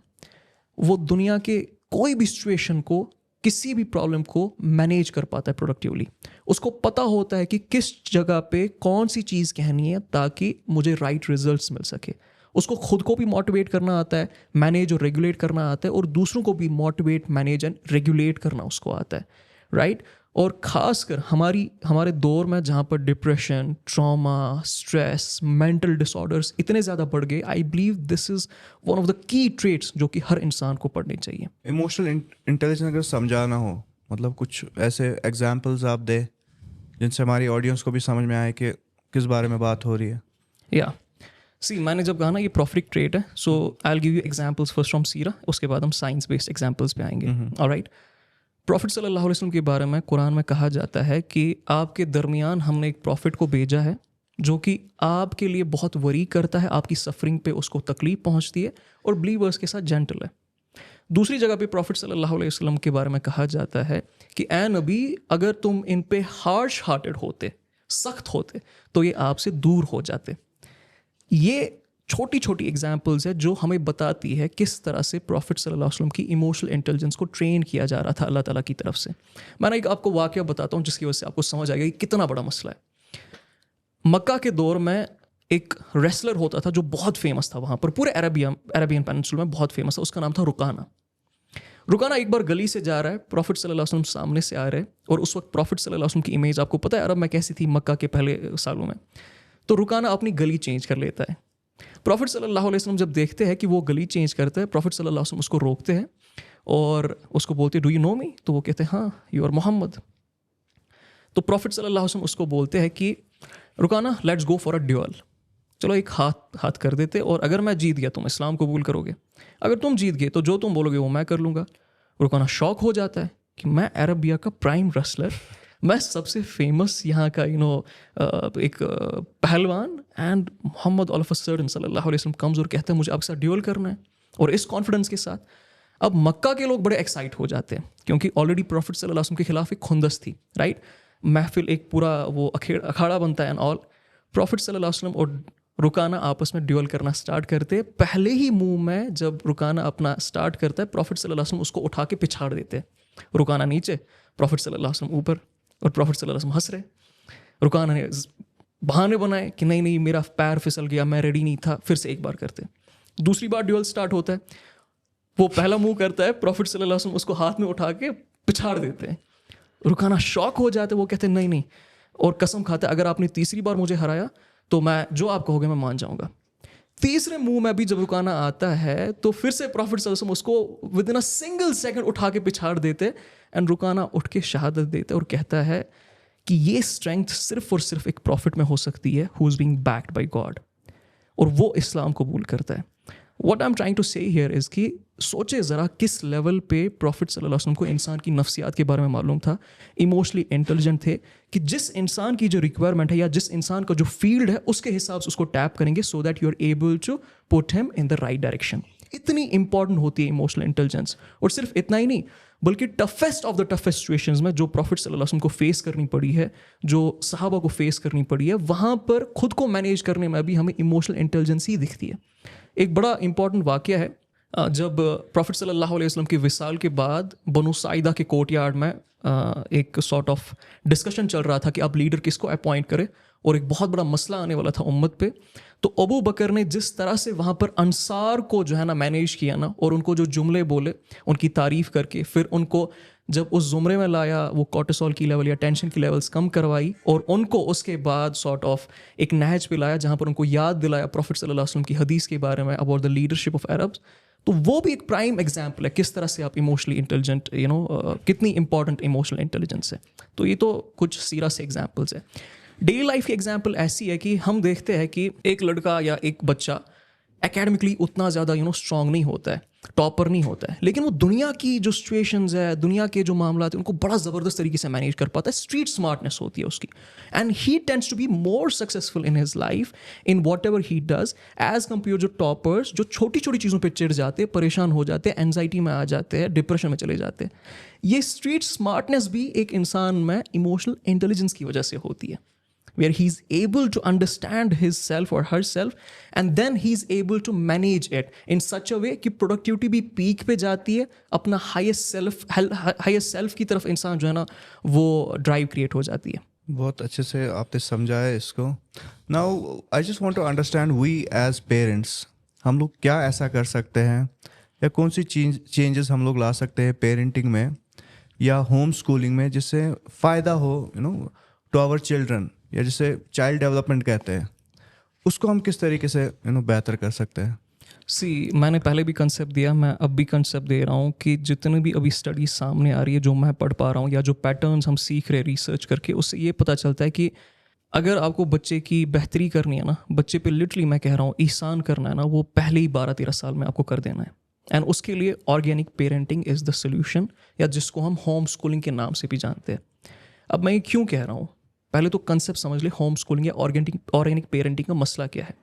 वो दुनिया के कोई भी सिचुएशन को किसी भी प्रॉब्लम को मैनेज कर पाता है प्रोडक्टिवली। उसको पता होता है कि किस जगह पे कौन सी चीज़ कहनी है ताकि मुझे राइट रिजल्ट्स मिल सके। उसको खुद को भी मोटिवेट करना आता है, मैनेज और रेगुलेट करना आता है, और दूसरों को भी मोटिवेट, मैनेज एंड रेगुलेट करना उसको आता है, राइट। और ख़ासकर हमारे दौर में जहाँ पर depression, trauma, stress, mental disorders इतने ज़्यादा बढ़ गए, I believe this is one of the key traits जो कि हर इंसान को पढ़नी चाहिए। इमोशनल इंटेलिजेंस अगर समझाना हो, मतलब कुछ ऐसे एग्जांपल्स आप दे जिनसे हमारी ऑडियंस को भी समझ में आए कि किस बारे में बात हो रही है। या सी, मैंने जब कहा ना ये प्रोफिक ट्रेट है, so I will give you examples first from सीरा, उसके बाद हम साइंस बेस्ड एग्जांपल्स पे आएंगे। ऑलराइट, प्रॉफिट सल्लल्लाहु अलैहि वसल्लम के बारे में कुरान में कहा जाता है कि आपके दरमियान हमने एक प्रॉफिट को भेजा है जो कि आपके लिए बहुत वरी करता है, आपकी सफरिंग पे उसको तकलीफ पहुंचती है, और बिलीवर्स के साथ जेंटल है। दूसरी जगह पे प्रॉफिट सल्लल्लाहु अलैहि वसल्लम के बारे में कहा जाता है कि ए नबी, अगर तुम इन पे हार्श हार्टेड होते, सख्त होते, तो ये आपसे दूर हो जाते। ये छोटी छोटी एग्जाम्पल्स है जो हमें बताती है किस तरह से प्रॉफिट सल्लल्लाहु अलैहि वसल्लम की इमोशनल इंटेलिजेंस को ट्रेन किया जा रहा था अल्लाह ताला की तरफ से। मैं एक आपको वाकया बताता हूँ जिसकी वजह से आपको समझ आएगा कि कितना बड़ा मसला है। मक्का के दौर में एक रेसलर होता था जो बहुत फेमस था वहाँ पर, पूरे अरेबियन पेनिनसुल में बहुत फेमस था। उसका नाम था रुकाना। रुकाना एक बार गली से जा रहा है, प्रॉफिट सल्लल्लाहु अलैहि वसल्लम सामने से आ रहे हैं, और उस वक्त प्रॉफिट सल्लल्लाहु अलैहि वसल्लम की इमेज आपको पता है अरब में कैसी थी मक्का के पहले सालों में। तो रुकाना अपनी गली चेंज कर लेता है। प्रॉफिट सल्लल्लाहु अलैहि वसल्लम जब देखते हैं कि वो गली चेंज करता है, प्रॉफिट सल्लल्लाहु अलैहि वसल्लम उसको रोकते हैं और उसको बोलते हैं, डू यू नो मी? तो वो कहते हैं, हाँ, यू आर मोहम्मद। तो प्रॉफिट सल्लल्लाहु अलैहि वसल्लम उसको बोलते हैं कि Rukana, let's go for a duel. चलो एक हाथ कर देते, और अगर मैं जीत गया तुम इस्लाम कबूल करोगे, अगर तुम जीत गए तो जो तुम बोलोगे वो मैं कर लूँगा। रुकाना शौक हो जाता है कि मैं अरबिया का प्राइम रेसलर, मैं सबसे फेमस यहाँ का एक पहलवान, and Mohammed all of a sudden सल्लल्लाहु अलैहि वसल्लम कम्स और कहते हैं मुझे आपके साथ ड्यूल करना है, और इस कॉन्फिडेंस के साथ अब मक्का के लोग बड़े एक्साइट हो जाते हैं क्योंकि ऑलरेडी प्रॉफिट सल्लल्लाहु अलैहि वसल्लम के खिलाफ एक खुंदस थी, राइट। महफिल एक पूरा वो अखाड़ा बनता है एंड ऑल। प्रॉफिट सल्लल्लाहु अलैहि वसल्लम और रुकाना आपस में ड्यूल करना स्टार्ट करते हैं। पहले ही मूव में जब रुकाना अपना स्टार्ट करता है, प्रॉफिट सल्लल्लाहु अलैहि वसल्लम उसको उठा के पिछाड़ देते हैं। रुकाना नीचे, प्रॉफिट सल्लल्लाहु अलैहि वसल्लम ऊपर, और प्रॉफिट सल्लल्लाहु अलैहि वसल्लम हंस रहे। रुकाना ने बहाने बनाए कि नहीं मेरा पैर फिसल गया, मैं रेडी नहीं था, फिर से एक बार करते। दूसरी बार ड्यूल स्टार्ट होता है, वो पहला मूव करता है, प्रॉफिट सल्लल्लाहु अलैहि वसल्लम उसको हाथ में उठा के पिछाड़ देते हैं। रुकाना शॉक हो जाते, वो कहते हैं नहीं, और कसम खाते अगर आपने तीसरी बार मुझे हराया तो मैं जो आप कहोगे मैं मान जाऊंगा। तीसरे मूव में भी जब रुकाना आता है तो फिर से प्रॉफिट सल्लल्लाहु अलैहि वसल्लम उसको with in a single second उठा के पिछाड़ देते, एंड रुकाना उठ के शहादत देते और कहता है कि ये स्ट्रेंथ सिर्फ और सिर्फ एक प्रॉफिट में हो सकती है who is being backed by God, और वो इस्लाम कबूल करता है। What I am trying to say here is कि सोचे ज़रा किस लेवल पे प्रॉफिट सल्लल्लाहु अलैहि वसल्लम को इंसान की नफ्सियात के बारे में मालूम था, इमोशनली इंटेलिजेंट थे कि जिस इंसान की जो रिक्वायरमेंट है या जिस इंसान का जो फील्ड है उसके हिसाब से उसको टैप करेंगे so that you are able to put him in the right direction. इतनी इंपॉर्टेंट होती है इमोशनल इंटेलिजेंस। और सिर्फ इतना ही नहीं, बल्कि toughest of the toughest situations में जो प्रॉफिट सल्लल्लाहु अलैहि वसल्लम को फेस करनी पड़ी है, जो सहाबा को फेस करनी पड़ी है, वहाँ पर खुद को मैनेज करने में भी हमें इमोशनल इंटेलिजेंस ही दिखती है। एक बड़ा इंपॉर्टेंट वाक़या है, जब प्रॉफिट सल्लल्लाहु अलैहि वसल्लम के विसाल के बाद बनु साइदा के कोर्टयार्ड में एक सॉर्ट ऑफ डिस्कशन चल रहा था कि अब लीडर किसको अपॉइंट करे, और एक बहुत बड़ा मसला आने वाला था उम्मत पे। तो अबू बकर ने जिस तरह से वहाँ पर अंसार को जो है ना मैनेज किया ना, और उनको जो जुमले बोले उनकी तारीफ़ करके, फिर उनको जब उस जुमरे में लाया, वो कॉर्टिसोल की लेवल या टेंशन की लेवल्स कम करवाई, और उनको उसके बाद सॉर्ट ऑफ एक नहज पे लाया जहाँ पर उनको याद दिलाया प्रॉफिट सल्लल्लाहु अलैहि वसल्लम की हदीस के बारे में about the leadership of Arabs. तो वो भी एक प्राइम एग्जाम्पल है किस तरह से आप इमोशनली इंटेलिजेंट, कितनी इंपॉर्टेंट इमोशनल इंटेलिजेंस है। तो ये तो कुछ सीरा से एग्जाम्पल्स है। डेली लाइफ की एग्जाम्पल ऐसी है कि हम देखते हैं कि एक लड़का या एक बच्चा एकेडमिकली उतना ज़्यादा स्ट्रांग नहीं होता है, टॉपर नहीं होता है, लेकिन वो दुनिया की जो सिचुएशंस है, दुनिया के जो मामला है, उनको बड़ा ज़बरदस्त तरीके से मैनेज कर पाता है। स्ट्रीट स्मार्टनेस होती है उसकी, and he tends to be more successful in his life in whatever he does as compare जो टॉपर्स जो छोटी छोटी चीज़ों पर चिढ़ जाते हैं, परेशान हो जाते हैं, एनजाइटी में आ जाते हैं, डिप्रेशन में चले जाते हैं। ये स्ट्रीट स्मार्टनेस भी एक इंसान में इमोशनल इंटेलिजेंस की वजह से होती है। where he's able to understand his self or herself, and then he's able to manage it in such a way कि productivity भी peak पे जाती है, अपना highest self की तरफ इंसान जो है ना वो drive create हो जाती है. बहुत अच्छे से आपने समझाया इसको. Now I just want to understand we as parents, हम लोग क्या ऐसा कर सकते हैं या कौन सी चेंजेस हम लोग ला सकते हैं पेरेंटिंग में या होम स्कूलिंग में जिससे फ़ायदा हो टू आवर चिल्ड्रन, या जिसे चाइल्ड डेवलपमेंट कहते हैं, उसको हम किस तरीके से बेहतर कर सकते हैं. मैंने पहले भी कंसेप्ट दिया, मैं अब भी कंसेप्ट दे रहा हूँ कि जितने भी अभी स्टडी सामने आ रही है, जो मैं पढ़ पा रहा हूँ या जो पैटर्न्स हम सीख रहे हैं रिसर्च करके, उससे ये पता चलता है कि अगर आपको बच्चे की बेहतरी करनी है ना, बच्चे पे लिटरली मैं कह रहा हूँ एहसान करना है ना, वो पहले ही 12-13 साल में आपको कर देना है. एंड उसके लिए organic parenting is the solution, या जिसको हम होम स्कूलिंग के नाम से भी जानते हैं. अब मैं ये क्यों कह रहा हूँ, पहले तो कंसेप्ट समझ ले, होम स्कूलिंग या ऑर्गेनिक पेरेंटिंग का मसला क्या है.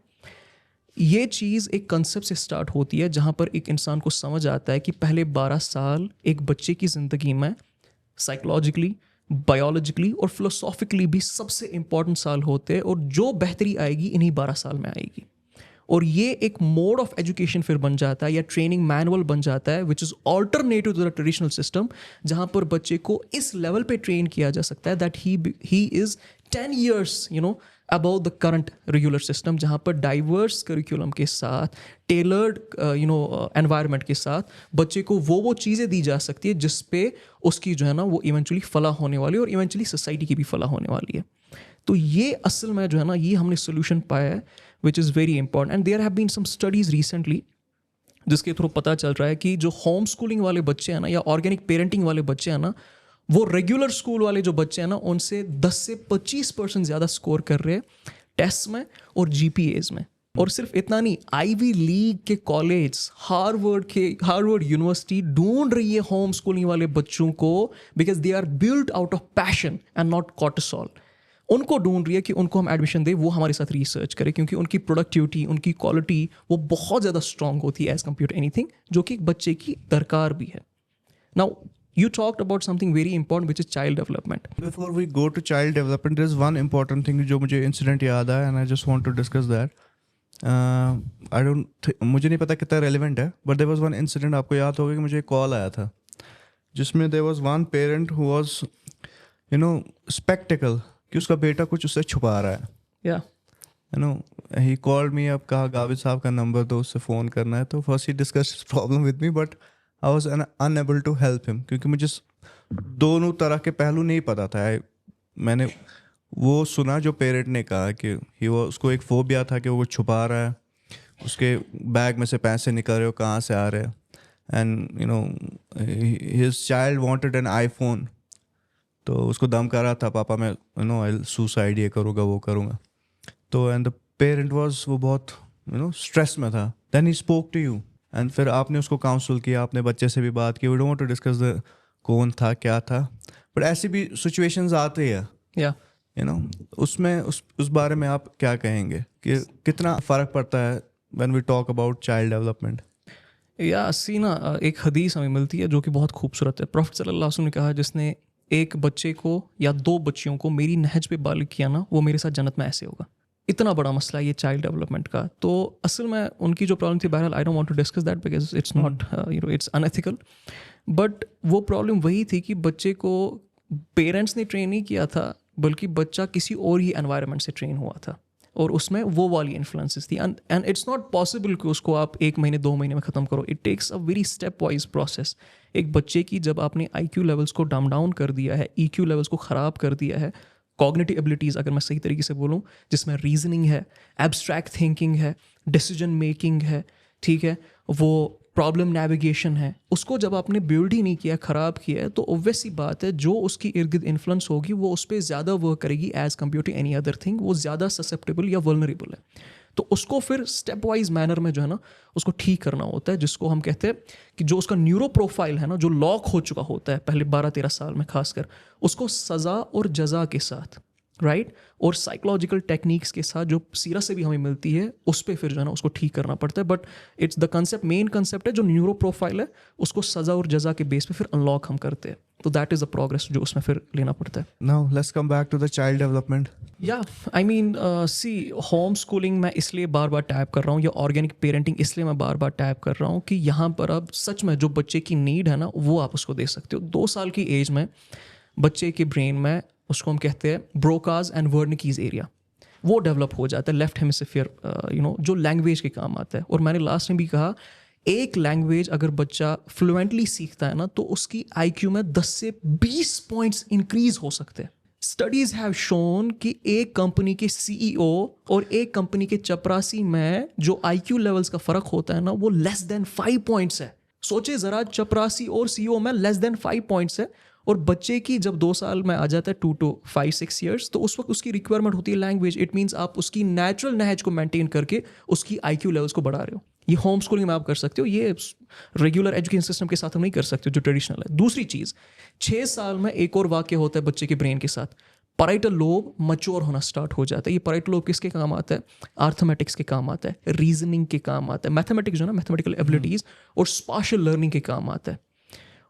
ये चीज़ एक कंसेप्ट से स्टार्ट होती है जहाँ पर एक इंसान को समझ आता है कि पहले 12 साल एक बच्चे की ज़िंदगी में साइकोलॉजिकली, बायोलॉजिकली और फिलोसॉफिकली भी सबसे इम्पॉर्टेंट साल होते हैं, और जो बेहतरी आएगी इन्हीं 12 साल में आएगी. और ये एक मोड ऑफ एजुकेशन फिर बन जाता है या ट्रेनिंग मैनुअल बन जाता है which is alternative to the traditional system, जहाँ पर बच्चे को इस लेवल पे ट्रेन किया जा सकता है that he is 10 years about the current regular system, जहाँ पर डाइवर्स करिकुलम के साथ, टेलर्ड एनवायरनमेंट के साथ बच्चे को वो चीज़ें दी जा सकती है जिस पे उसकी जो है ना वो इवेंचुअली फला होने वाली है और इवेंचुअली सोसाइटी की भी फला होने वाली है. तो ये असल में जो है ना ये हमने सोल्यूशन पाया है which is very important. And there have been some studies recently जिसके थ्रू पता चल रहा है कि जो होम स्कूलिंग वाले बच्चे हैं ना या ऑर्गेनिक पेरेंटिंग वाले बच्चे हैं ना, वो रेगुलर स्कूल वाले जो बच्चे हैं ना उनसे 10 से 25% ज़्यादा स्कोर कर रहे हैं टेस्ट में और GPAs में. और सिर्फ इतना नहीं, आईवी लीग के कॉलेज, हार्वर्ड यूनिवर्सिटी ढूंढ रही है होम स्कूलिंग वाले बच्चों को, because they are build out of passion and not cortisol. उनको ढूंढ रही है कि उनको हम एडमिशन दें, वो हमारे साथ रिसर्च करें, क्योंकि उनकी प्रोडक्टिविटी, उनकी क्वालिटी वो बहुत ज़्यादा स्ट्रॉन्ग होती है एज कम्पेयर टू एनीथिंग जो कि एक बच्चे की दरकार भी है. Now you talked about something very important which is child development. Before we go to child development, there is one important thing जो मुझे incident याद आया and I just want to discuss that. मुझे नहीं पता कितना relevant है, but there was one incident, आपको याद होगा कि मुझे एक कॉल आया था जिसमें there was one parent who was spectacle कि उसका बेटा कुछ उससे छुपा रहा है. Yeah. He called me, अब कहा गाविद साहब का नंबर दो, उससे फ़ोन करना है. तो first he discussed his problem with me, but I was unable to help him क्योंकि मुझे दोनों तरह के पहलू नहीं पता था. मैंने वो सुना जो पेरेंट ने कहा कि उसको एक फोबिया था कि वो छुपा रहा है, उसके बैग में से पैसे निकल रहे हो, कहाँ से आ रहे हैं, and his child wanted an iPhone. तो उसको दम कर रहा था, पापा मैं I'll suicide, ये करूँगा वो करूँगा. तो एंड द पेरेंट वॉज, वो बहुत स्ट्रेस में था. Then he spoke to you एंड फिर आपने उसको काउंसल किया, आपने बच्चे से भी बात की. We don't want to discuss the कौन था क्या था, बट ऐसी भी सिचुएशंस आती है. उसमें उस बारे में आप क्या कहेंगे कि कितना फ़र्क पड़ता है when we talk about child development? एक हदीस हमें मिलती है जो कि बहुत खूबसूरत है. प्रॉफेट सल्लल्लाहु अलैहि वसल्लम ने कहा, जिसने एक बच्चे को या 2 बच्चियों को मेरी नहज पे बालिग किया ना, वो मेरे साथ जन्नत में ऐसे होगा. इतना बड़ा मसला है ये चाइल्ड डेवलपमेंट का. तो असल में उनकी जो प्रॉब्लम थी, बहरहाल I don't want to discuss that because it's not it's unethical, but वो प्रॉब्लम वही थी कि बच्चे को पेरेंट्स ने ट्रेन नहीं किया था, बल्कि बच्चा किसी और ही एनवायरनमेंट से ट्रेन हुआ था और उसमें वो वाली इन्फ्लुएंसेस थी. एंड इट्स नॉट पॉसिबल कि उसको आप 1 महीने 2 महीने में ख़त्म करो. It takes a very stepwise process. एक बच्चे की जब आपने IQ लेवल्स को डम डाउन कर दिया है, EQ लेवल्स को ख़राब कर दिया है, कॉग्निटिव एबिलिटीज़ अगर मैं सही तरीके से बोलूँ, जिसमें रीजनिंग है, एब्स्ट्रैक्ट थिंकिंग है, डिसीजन मेकिंग है, ठीक है, वो प्रॉब्लम नेविगेशन है, उसको जब आपने बिल्ड ही नहीं किया, ख़राब किया है, तो ऑब्वियस सी बात है जो उसकी इर्द गिर्द इन्फ्लुएंस होगी वो उस पर ज़्यादा वर्क करेगी as compare to any other thing. वो ज़्यादा ससेप्टेबल या वल्नरेबल है. तो उसको फिर स्टेप वाइज मैनर में जो है ना उसको ठीक करना होता है, जिसको हम कहते हैं कि जो उसका न्यूरो प्रोफाइल है ना, जो लॉक हो चुका होता है पहले 12-13 साल में खासकर, उसको सज़ा और जज़ा के साथ राइट और साइकोलॉजिकल टेक्निक्स के साथ जो सीरा से भी हमें मिलती है उस पर फिर जो है ना उसको ठीक करना पड़ता है. But it's the concept, main concept है जो न्यूरो प्रोफाइल है उसको सज़ा और जजा के बेस पे फिर अनलॉक हम करते हैं. तो दैट इज़ द प्रोग्रेस जो उसमें फिर लेना पड़ता है. Now let's come back to the child development. Yeah I mean see home schooling मैं इसलिए बार बार टैप कर रहा हूँ या ऑर्गेनिक पेरेंटिंग इसलिए मैं बार बार टैप कर रहा हूँ कि यहाँ पर अब सच में जो बच्चे की नीड है ना वो आप उसको दे सकते हो. 2 साल की एज में बच्चे के ब्रेन में उसको हम कहते हैं ब्रोकाज एंड वर्निकीज एरिया वो डेवलप हो जाता है. लेफ्ट हेमिस्फीयर जो लैंग्वेज के काम आता है. और मैंने लास्ट में भी कहा एक लैंग्वेज अगर बच्चा फ्लुएंटली सीखता है ना तो उसकी IQ में 10 से 20 पॉइंट्स इंक्रीज हो सकते हैं. स्टडीज हैव शोन कि एक कंपनी के CEO और एक कंपनी के चपरासी में जो IQ लेवल्स का फर्क होता है ना वो लेस देन 5 पॉइंट्स है. सोचे जरा, चपरासी और CEO में लेस देन 5 पॉइंट्स है. और बच्चे की जब 2 साल में आ जाता है 2 to 5-6 ईयर्स तो उस वक्त उसकी रिक्वायरमेंट होती है लैंग्वेज. इट मीन्स आप उसकी नेचुरल नहज को मेंटेन करके उसकी IQ लेवल्स को बढ़ा रहे हो. ये होम स्कूलिंग में आप कर सकते हो, ये रेगुलर एजुकेशन सिस्टम के साथ हम नहीं कर सकते जो ट्रेडिशनल है. दूसरी चीज़ 6 साल में एक और वाक्य होता है बच्चे के ब्रेन के साथ. पैराइटल लोब मच्योर होना स्टार्ट हो जाता है. ये पैराइटल लोब किसके काम आता है? अर्थमेटिक्स के काम आता है, रीजनिंग के काम आता है, मैथमेटिक्स जो है ना मैथमेटिकल एबिलिटीज और स्पाशियल लर्निंग के काम आता है.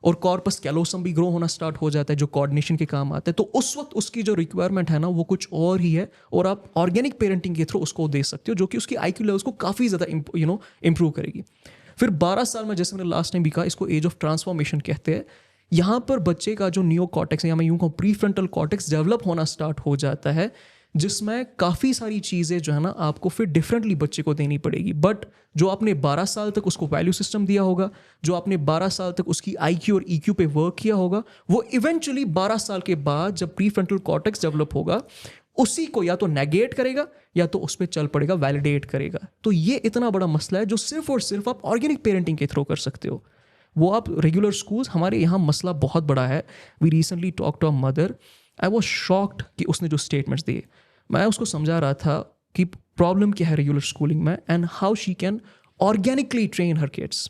और कॉर्पस कैलोसम भी ग्रो होना स्टार्ट हो जाता है जो कोऑर्डिनेशन के काम आता है. तो उस वक्त उसकी जो रिक्वायरमेंट है ना वो कुछ और ही है और आप ऑर्गेनिक पेरेंटिंग के थ्रू उसको दे सकते हो जो कि उसकी IQ लेवल्स को काफ़ी ज़्यादा इंप्रूव करेगी. फिर 12 साल में जैसे मैंने लास्ट टाइम भी कहा इसको एज ऑफ ट्रांसफॉर्मेशन कहते हैं. यहाँ पर बच्चे का जो नियो कॉर्टेक्स या मैं यूँ कहूँ प्री फ्रंटल कॉर्टेक्स डेवलप होना स्टार्ट हो जाता है जिसमें काफ़ी सारी चीज़ें जो है ना आपको फिर डिफरेंटली बच्चे को देनी पड़ेगी. बट जो आपने 12 साल तक उसको वैल्यू सिस्टम दिया होगा, जो आपने 12 साल तक उसकी IQ और EQ पे वर्क किया होगा, वो इवेंचुअली 12 साल के बाद जब प्री फ्रंटल कॉर्टेक्स डेवलप होगा उसी को या तो नेगेट करेगा या तो उस पर चल पड़ेगा, वैलिडेट करेगा. तो ये इतना बड़ा मसला है जो सिर्फ और सिर्फ आप ऑर्गेनिक पेरेंटिंग के थ्रू कर सकते हो. वो आप रेगुलर स्कूल्स, हमारे यहाँ मसला बहुत बड़ा है. We recently talk to a mother, I was shocked कि उसने जो स्टेटमेंट्स दिए. मैं उसको समझा रहा था कि प्रॉब्लम क्या है रेगुलर स्कूलिंग में and how she can organically train her kids.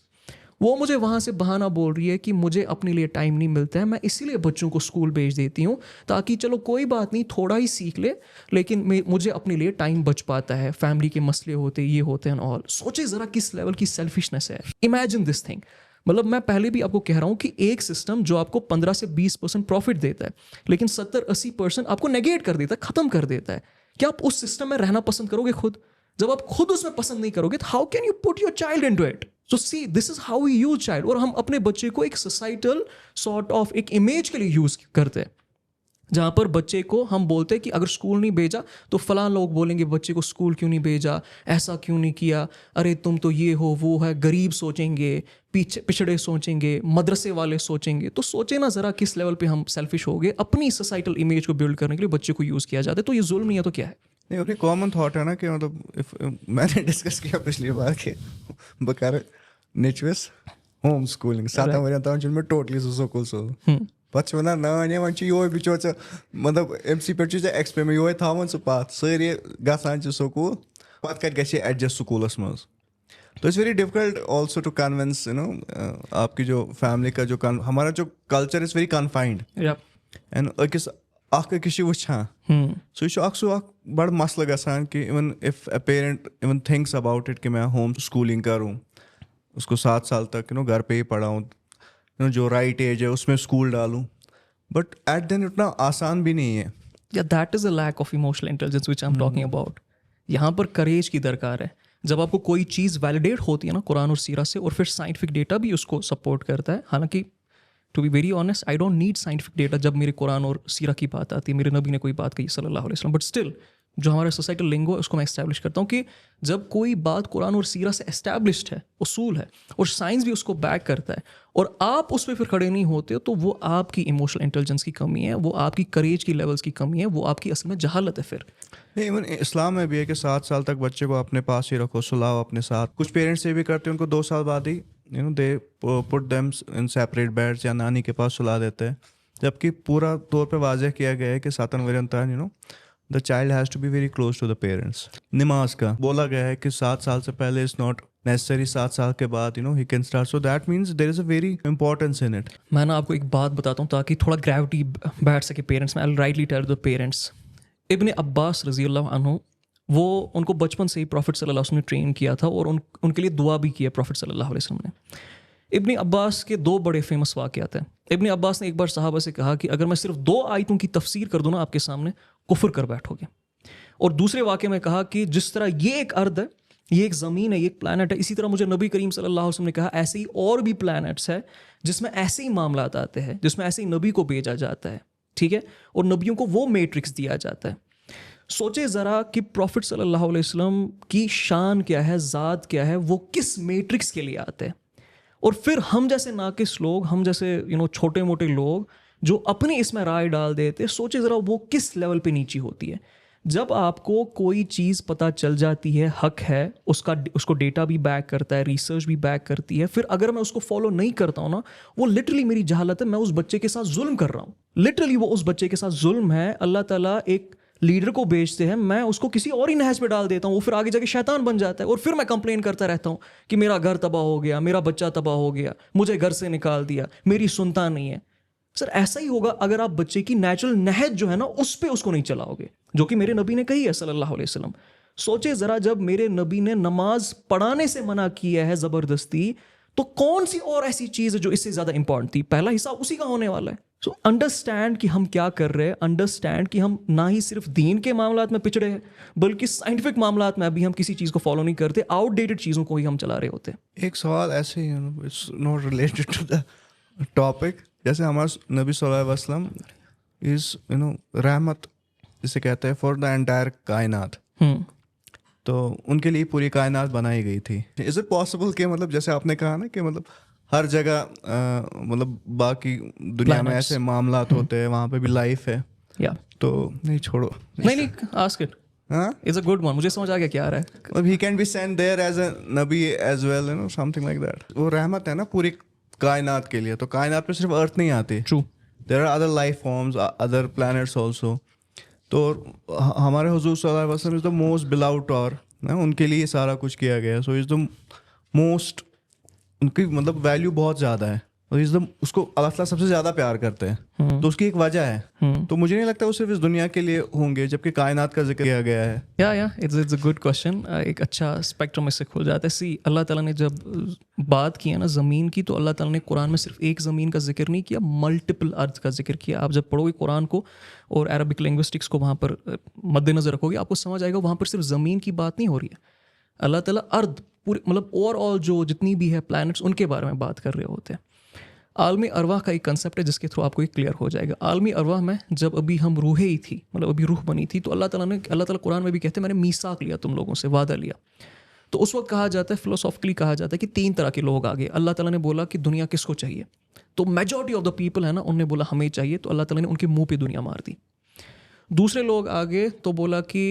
वो मुझे वहाँ से बहाना बोल रही है कि मुझे अपने लिए टाइम नहीं मिलता है, मैं इसीलिए बच्चों को स्कूल भेज देती हूँ ताकि चलो कोई बात नहीं थोड़ा ही सीख ले लेकिन मुझे अपने लिए टाइम बच पाता है, फैमिली के मसले होते ये होते हैं ऑल. सोचे ज़रा किस लेवल की सेल्फिशनेस है. Imagine this thing. मतलब मैं पहले भी आपको कह रहा हूँ कि एक सिस्टम जो आपको 15 से 20% प्रॉफिट देता है लेकिन 70-80% आपको नेगेट कर देता है, ख़त्म कर देता है. क्या आप उस सिस्टम में रहना पसंद करोगे खुद? जब आप खुद उसमें पसंद नहीं करोगे तो how can you put your child into it? So see this is how we use child. और हम अपने बच्चे को एक सोसाइटल सॉर्ट ऑफ एक इमेज के लिए यूज करते हैं जहाँ पर बच्चे को हम बोलते हैं कि अगर स्कूल नहीं भेजा तो फलां लोग बोलेंगे बच्चे को स्कूल क्यों नहीं भेजा, ऐसा क्यों नहीं किया, अरे तुम तो ये हो वो है. गरीब सोचेंगे, पिछड़े सोचेंगे, मदरसे वाले सोचेंगे. तो सोचे ना ज़रा किस लेवल पे हम सेल्फिश हो गए. अपनी सोसाइटल इमेज को बिल्ड करने के लिए बच्चे को यूज़ किया जाता है. तो ये जुल्म नहीं है तो क्या है? नहीं, और कॉमन थॉट है ना कि मतलब मैंने डिस्कस किया पिछली बार के बकार नेचुरस होम स्कूलिंग 7 वन तक मैं टोटली स्कूल सो पच वन नान वन यो बिचो मतलब MC पे एक्सपेरिमेंट यो थावन सह पाथ सारे गसान स्कूल पे कत ग एडजस्ट स्कूलस मज. तो it's very difficult also to convince आपकी जो फैमिली का जो हमारा जो culture is very confined and अकिस अकिस वुचान सो बड़ मसल गसान कि even if a parent even thinks about it कि मैं होम स्कूलिंग करूँ, उसको 7 साल तक घर पे ही पढ़ाऊँ, जो राइट एज है उसमें स्कूल डालूं, बट एट देन उतना आसान भी नहीं है. Yeah that is a lack of emotional intelligence which I am talking about. यहाँ पर करेज की दरकार है. जब आपको कोई चीज़ वैलिडेट होती है ना कुरान और सीरा से और फिर साइंटिफिक डेटा भी उसको सपोर्ट करता है. हालांकि to be very honest I don't need scientific data जब मेरे कुरान और सीरा की बात आती है, मेरे नबी ने कोई बात कही सल्लल्लाहु अलैहि वसल्लम. बट स्टिल जो हमारा सोसाइटल लिंगो है उसको मैं एस्टैब्लिश करता हूँ कि जब कोई बात कुरान और सीरा से एस्टैब्लिश्ड है, उसूल है और साइंस भी उसको बैक करता है और आप उस पर फिर खड़े नहीं होते हो तो वो आपकी इमोशनल इंटेलिजेंस की कमी है, वो आपकी करेज की लेवल्स की कमी है, वो आपकी असल में जहालत है. फिर नहीं, इवन इस्लाम में भी है कि 7 साल तक बच्चे को अपने पास ही रखो, सुलाओ अपने साथ. कुछ पेरेंट्स ये भी करते हैं, उनको 2 साल बाद ही they put them in separate beds या नानी के पास सुला देते हैं, जबकि पूरा तौर पे वाज़ेह किया गया है कि 7 वरियन the child has to be very close to the parents. नमाज का बोला गया है कि 7 साल से पहले इज़ नॉट नेसेसरी, 7 साल के बाद ही can start. So that means there is a very importance in it. मैं ना आपको एक बात बताता हूँ ताकि थोड़ा ग्रेविटी बैठ सके पेरेंट्स में. I will rightly tell the parents Ibn Abbas रज़ी अल्लाह अन्हु, वो उनको बचपन से ही प्रॉफिट सल्लल्लाहु अलैहि वसल्लम ने ट्रेन किया था और उनके लिए दुआ भी किया प्रॉफिट सल्लल्लाहु अलैहि वसल्लम ने। इब्न अब्बास के दो बड़े फेमस वाक़यात हैं। इब्न अब्बास ने एक बार सहाबा से कहा कि अगर मैं सिर्फ 2 आयतों की तफसीर कर दूँ ना आपके सामने, कुफ्र कर बैठोगे। और दूसरे वाक़े में कहा कि जिस तरह ये एक अर्द है, ये एक ज़मीन है, ये एक प्लैनेट है, इसी तरह मुझे नबी करीम सल्लल्लाहु अलैहि वसल्लम ने कहा ऐसे ही और भी प्लैनेट्स है जिसमें ऐसे ही मामलात आते हैं, जिसमें ऐसे ही नबी को भेजा जाता है, ठीक है, और नबियों को वो मैट्रिक्स दिया जाता है। सोचे ज़रा कि प्रॉफिट सल्लल्लाहु अलैहि वसल्लम की शान क्या है, ज़ात क्या है, वो किस मैट्रिक्स के लिए आते हैं। और फिर हम जैसे नाकिस लोग, हम जैसे छोटे मोटे लोग जो अपनी इसमें राय डाल देते, सोचे ज़रा वो किस लेवल पे नीची होती है। जब आपको कोई चीज़ पता चल जाती है, हक है, उसको डेटा भी बैक करता है, रिसर्च भी बैक करती है, फिर अगर मैं उसको फॉलो नहीं करता हूँ ना, वो लिटरली मेरी जहालत है, मैं उस बच्चे के साथ जुल्म कर रहा हूँ। लिटरली वो उस बच्चे के साथ जुल्म है। अल्लाह ताला एक लीडर को भेजते हैं, मैं उसको किसी और ही नहज पे डाल देता हूँ, वो फिर आगे जाके शैतान बन जाता है और फिर मैं कंप्लेन करता रहता हूँ कि मेरा घर तबाह हो गया, मेरा बच्चा तबाह हो गया, मुझे घर से निकाल दिया, मेरी सुनता नहीं है। सर ऐसा ही होगा अगर आप बच्चे की नेचुरल नहज जो है ना उस पे उसको नहीं चलाओगे, जो कि मेरे नबी ने कही है सल्लल्लाहु अलैहि वसल्लम। सोचे ज़रा, जब मेरे नबी ने नमाज पढ़ाने से मना किया है ज़बरदस्ती, तो कौन सी और ऐसी चीज़ है जो इससे ज़्यादा इंपॉर्टेंट थी? पहला हिसाब उसी का होने वाला है। सो अंडरस्टैंड कि हम क्या कर रहे हैं, अंडरस्टैंड कि हम ना ही सिर्फ दीन के मामलात में पिछड़े हैं, बल्कि साइंटिफिक मामलात में भी हम किसी चीज़ को फॉलो नहीं करते, आउटडेटेड चीज़ों को ही हम चला रहे होते हैं। एक सवाल ऐसे ही, it's not related to the topic. जैसे हमारा नबी सल्लल्लाहु अलैहि वसल्लम इज रहमत जिसे कहते हैं फॉर द एंटायर कायनात, तो उनके लिए पूरी कायनात बनाई गई थी। इज इट पॉसिबल कि मतलब जैसे आपने कहा ना कि मतलब हर जगह मतलब बाकी दुनिया में ऐसे मामलात होते हैं, वहाँ पे भी लाइफ है, या तो नहीं छोड़ो, नहीं आस्क इट, हाँ, इट्स अ गुड वन, मुझे समझ आ गया क्या आ रहा है। मतलब he can be sent there as a नबी as well, something like that. वो रहमत है ना पूरी कायनात के लिए, तो कायनात में सिर्फ अर्थ नहीं आती, true, there are other life forms, other planets also. तो हमारे हुजूर सल्लल्लाहु अलैहि वसल्लम इज द मोस्ट बिलाउड और उनके लिए सारा कुछ किया गया, सो इज द मोस्ट, उनकी मतलब वैल्यू बहुत ज़्यादा है और इस उसको अल्लाह ताला सबसे ज़्यादा प्यार करते हैं, तो उसकी एक वजह है। तो मुझे नहीं लगता वो सिर्फ इस दुनिया के लिए होंगे, जबकि कायनात का जिक्र किया गया है। या इट्स अ गुड क्वेश्चन। एक अच्छा स्पेक्ट्रम इससे खुल जाता है। सी, अल्लाह ताला ने जब बात की है ना ज़मीन की, तो अल्लाह ताला ने कुरान में सिर्फ एक ज़मीन का जिक्र नहीं किया, मल्टीपल अर्थ का जिक्र किया। आप जब पढ़ोगे कुरान को और अरबिक लिंग्विस्टिक्स को वहाँ पर मद्देनज़र रखोगे, आपको समझ आएगा वहाँ पर सिर्फ ज़मीन की बात नहीं हो रही है। अल्लाह ताला अर्थ पूरी, मतलब ओवरऑल जो जितनी भी है प्लैनेट्स, उनके बारे में बात कर रहे होते हैं। आलमी अरवाह का एक कंसेप्ट है जिसके थ्रू आपको एक क्लियर हो जाएगा। आलमी अरवाह में जब अभी हम रूहें ही थी, मतलब अभी रूह बनी थी, तो अल्लाह ताला कुरान में भी कहते हैं मैंने मीसाक लिया तुम लोगों से, वादा लिया। तो उस वक्त कहा जाता है, फिलोसॉफिकली कहा जाता है कि 3 तरह के लोग आ गए। अल्लाह ताला ने बोला कि दुनिया किसको चाहिए, तो मेजॉरिटी ऑफ द पीपल है ना, उनने बोला हमें चाहिए, तो अल्लाह ताला ने उनके मुंह पे दुनिया मार दी। दूसरे लोग आगे तो बोला कि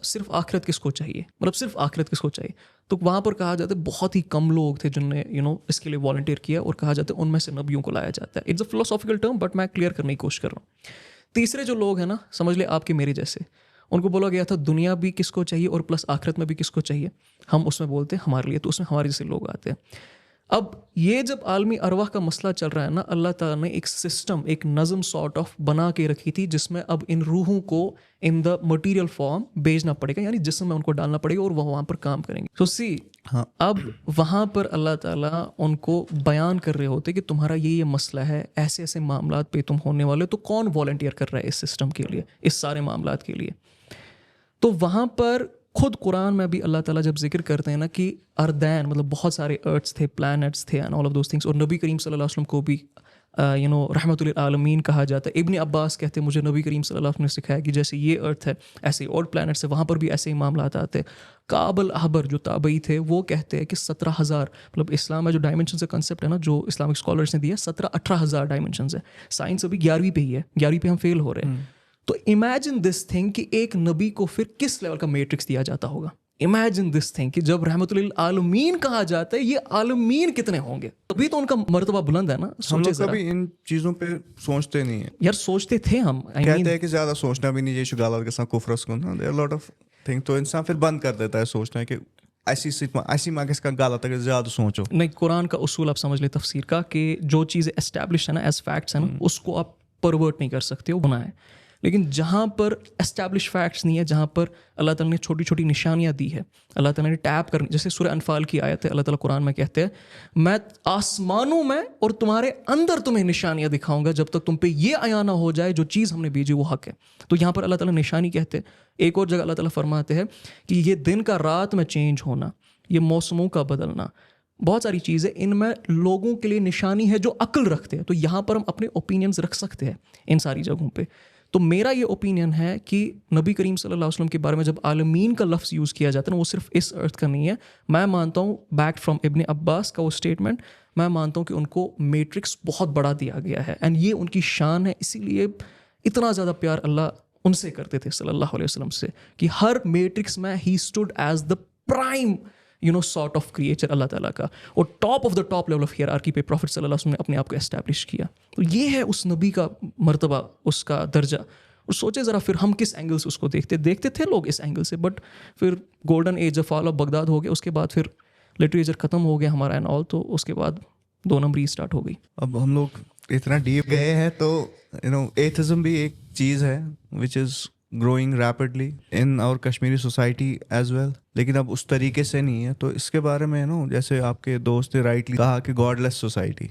सिर्फ आखिरत किसको चाहिए, मतलब सिर्फ आखिरत किसको चाहिए। तो वहाँ पर कहा जाता है बहुत ही कम लोग थे जिनने इसके लिए वॉलंटियर किया, और कहा जाता है उनमें से नबियों को लाया जाता है। It's a philosophical term, but मैं क्लियर करने की कोशिश कर रहा हूँ। तीसरे जो लोग हैं ना, समझ ले आपके मेरे जैसे, उनको बोला गया था दुनिया भी किसको चाहिए और प्लस आखिरत में भी किसको चाहिए। हम उसमें बोलते हैं हमारे लिए, तो उसमें हमारे जैसे लोग आते हैं। अब ये जब आलमी अरवाह का मसला चल रहा है ना, अल्लाह ताला ने एक सिस्टम, एक नज़म सॉर्ट ऑफ बना के रखी थी, जिसमें अब इन रूहों को इन द मटेरियल फॉर्म भेजना पड़ेगा, यानी जिस्म में उनको डालना पड़ेगा और वह वहाँ पर काम करेंगे। तो सी, हाँ, अब वहाँ पर अल्लाह ताला उनको बयान कर रहे होते कि तुम्हारा ये मसला है, ऐसे ऐसे मामलात पे तुम होने वाले, तो कौन वॉलंटियर कर रहा है इस सिस्टम के लिए, इस सारे मामलात के लिए। तो वहाँ पर खुद कुरान में भी अल्लाह ताला जब जिक्र करते हैं ना कि अर्दैन, मतलब बहुत सारे अर्थ्स थे, प्लैनेट्स थे and all of those things, और नबी करीम सल्लल्लाहु अलैहि वसल्लम को भी रहमतुल आलमीन कहा जाता है। इब्न अब्बास कहते हैं मुझे नबी करीम सल्लल्लाहु अलैहि वसल्लम ने सिखाया कि जैसे ये अर्थ है, ऐसे और प्लैनेट्स है, वहाँ पर भी ऐसे ही मामलात आते हैं। काबल अहबर जो ताबई थे, वो कहते हैं कि 17,000, मतलब इस्लाम में जो डायमेंशन का कंसेप्ट है ना, जो इस्लामिक स्कॉलर्स ने दिया, 17-18,000 डायमेंशन है। साइंस अभी 11वीं पे ही है, 11वीं पे हम फेल हो रहे हैं। तो इमेजिन दिस थिंग कि एक नबी को फिर किस लेवल का मैट्रिक्स दिया जाता होगा। इमेजिन दिस थिंग कि जब रहमतुल आलमीन कहा जाता है, ये आलमीन कितने होंगे, तभी तो उनका मर्तबा बुलंद है ना। हम लोग कभी इन चीज़ों पे सोचते नहीं है यार, सोचते थे हम, कहते हैं कि ज़्यादा सोचना भी नहीं चाहिए, शुगालत के साथ कुफ्रस को ना, देयर लॉट ऑफ थिंग, तो इंसान फिर बंद कर देता है सोचना कि ऐसी माँ किसका गालत है कि ज़्यादा सोचो। नहीं, कुरान का उसूल आप समझ ले तफसीर का, कि जो चीज़ें एस्टैब्लिश है ना एज फैक्ट्स है ना, उसको आप परवर्ट नहीं कर सकते हो, गुनाह है। लेकिन जहाँ पर एस्टैब्लिश फैक्ट्स नहीं है, जहाँ पर अल्लाह ताला ने छोटी छोटी निशानियाँ दी है, अल्लाह ताला ने टैप करनी, जैसे सूरह अनफाल की आयत है, अल्लाह ताला कुरान में कहते हैं मैं आसमानों में और तुम्हारे अंदर तुम्हें निशानियाँ दिखाऊंगा जब तक तुम पे ये आया ना हो जाए जो चीज़ हमने भेजी वो हक है। तो यहाँ पर अल्लाह ताला निशानी कहते हैं। एक और जगह अल्लाह ताला फरमाते हैं कि ये दिन का रात में चेंज होना, ये मौसमों का बदलना, बहुत सारी चीज़ें, इनमें लोगों के लिए निशानी है जो अक्ल रखते हैं। तो यहाँ पर हम अपने ओपिनियंस रख सकते हैं इन सारी जगहों पे। तो मेरा ये ओपिनियन है कि नबी करीम सल्लल्लाहु अलैहि वसल्लम के बारे में जब आलमीन का लफ्ज़ यूज़ किया जाता है ना, वो सिर्फ इस अर्थ का नहीं है। मैं मानता हूँ, बैक फ्रॉम इब्न अब्बास का वो स्टेटमेंट, मैं मानता हूँ कि उनको मैट्रिक्स बहुत बड़ा दिया गया है एंड ये उनकी शान है। इसीलिए इतना ज़्यादा प्यार अल्लाह उनसे करते थे सल्लल्लाहु अलैहि वसल्लम से, कि हर मैट्रिक्स में ही stood as the prime sort of creature अल्लाह ताला का, और top of the top level of hierarchy पे प्रॉफिट सल्लल्लाहु अलैहि वसल्लम ने अपने आप को एस्टैब्लिश किया। तो ये है उस नबी का मर्तबा, उसका दर्जा। और सोचे ज़रा फिर हम किस एंगल से उसको देखते थे लोग इस एंगल से, बट फिर golden age of fall of Baghdad हो गया, उसके बाद फिर लिटरेचर ख़त्म हो गया हमारा एंड ऑल, तो उसके बाद 2 नंबरी स्टार्ट हो गई। अब हम लोग इतना डीप गए हैं तो एथिज्म भी एक चीज़ है which is growing rapidly in our Kashmiri society as well, लेकिन अब उस तरीके से नहीं है। तो इसके बारे में जैसे आपके दोस्त ने राइटली कहा कि गॉडलेस सोसाइटी,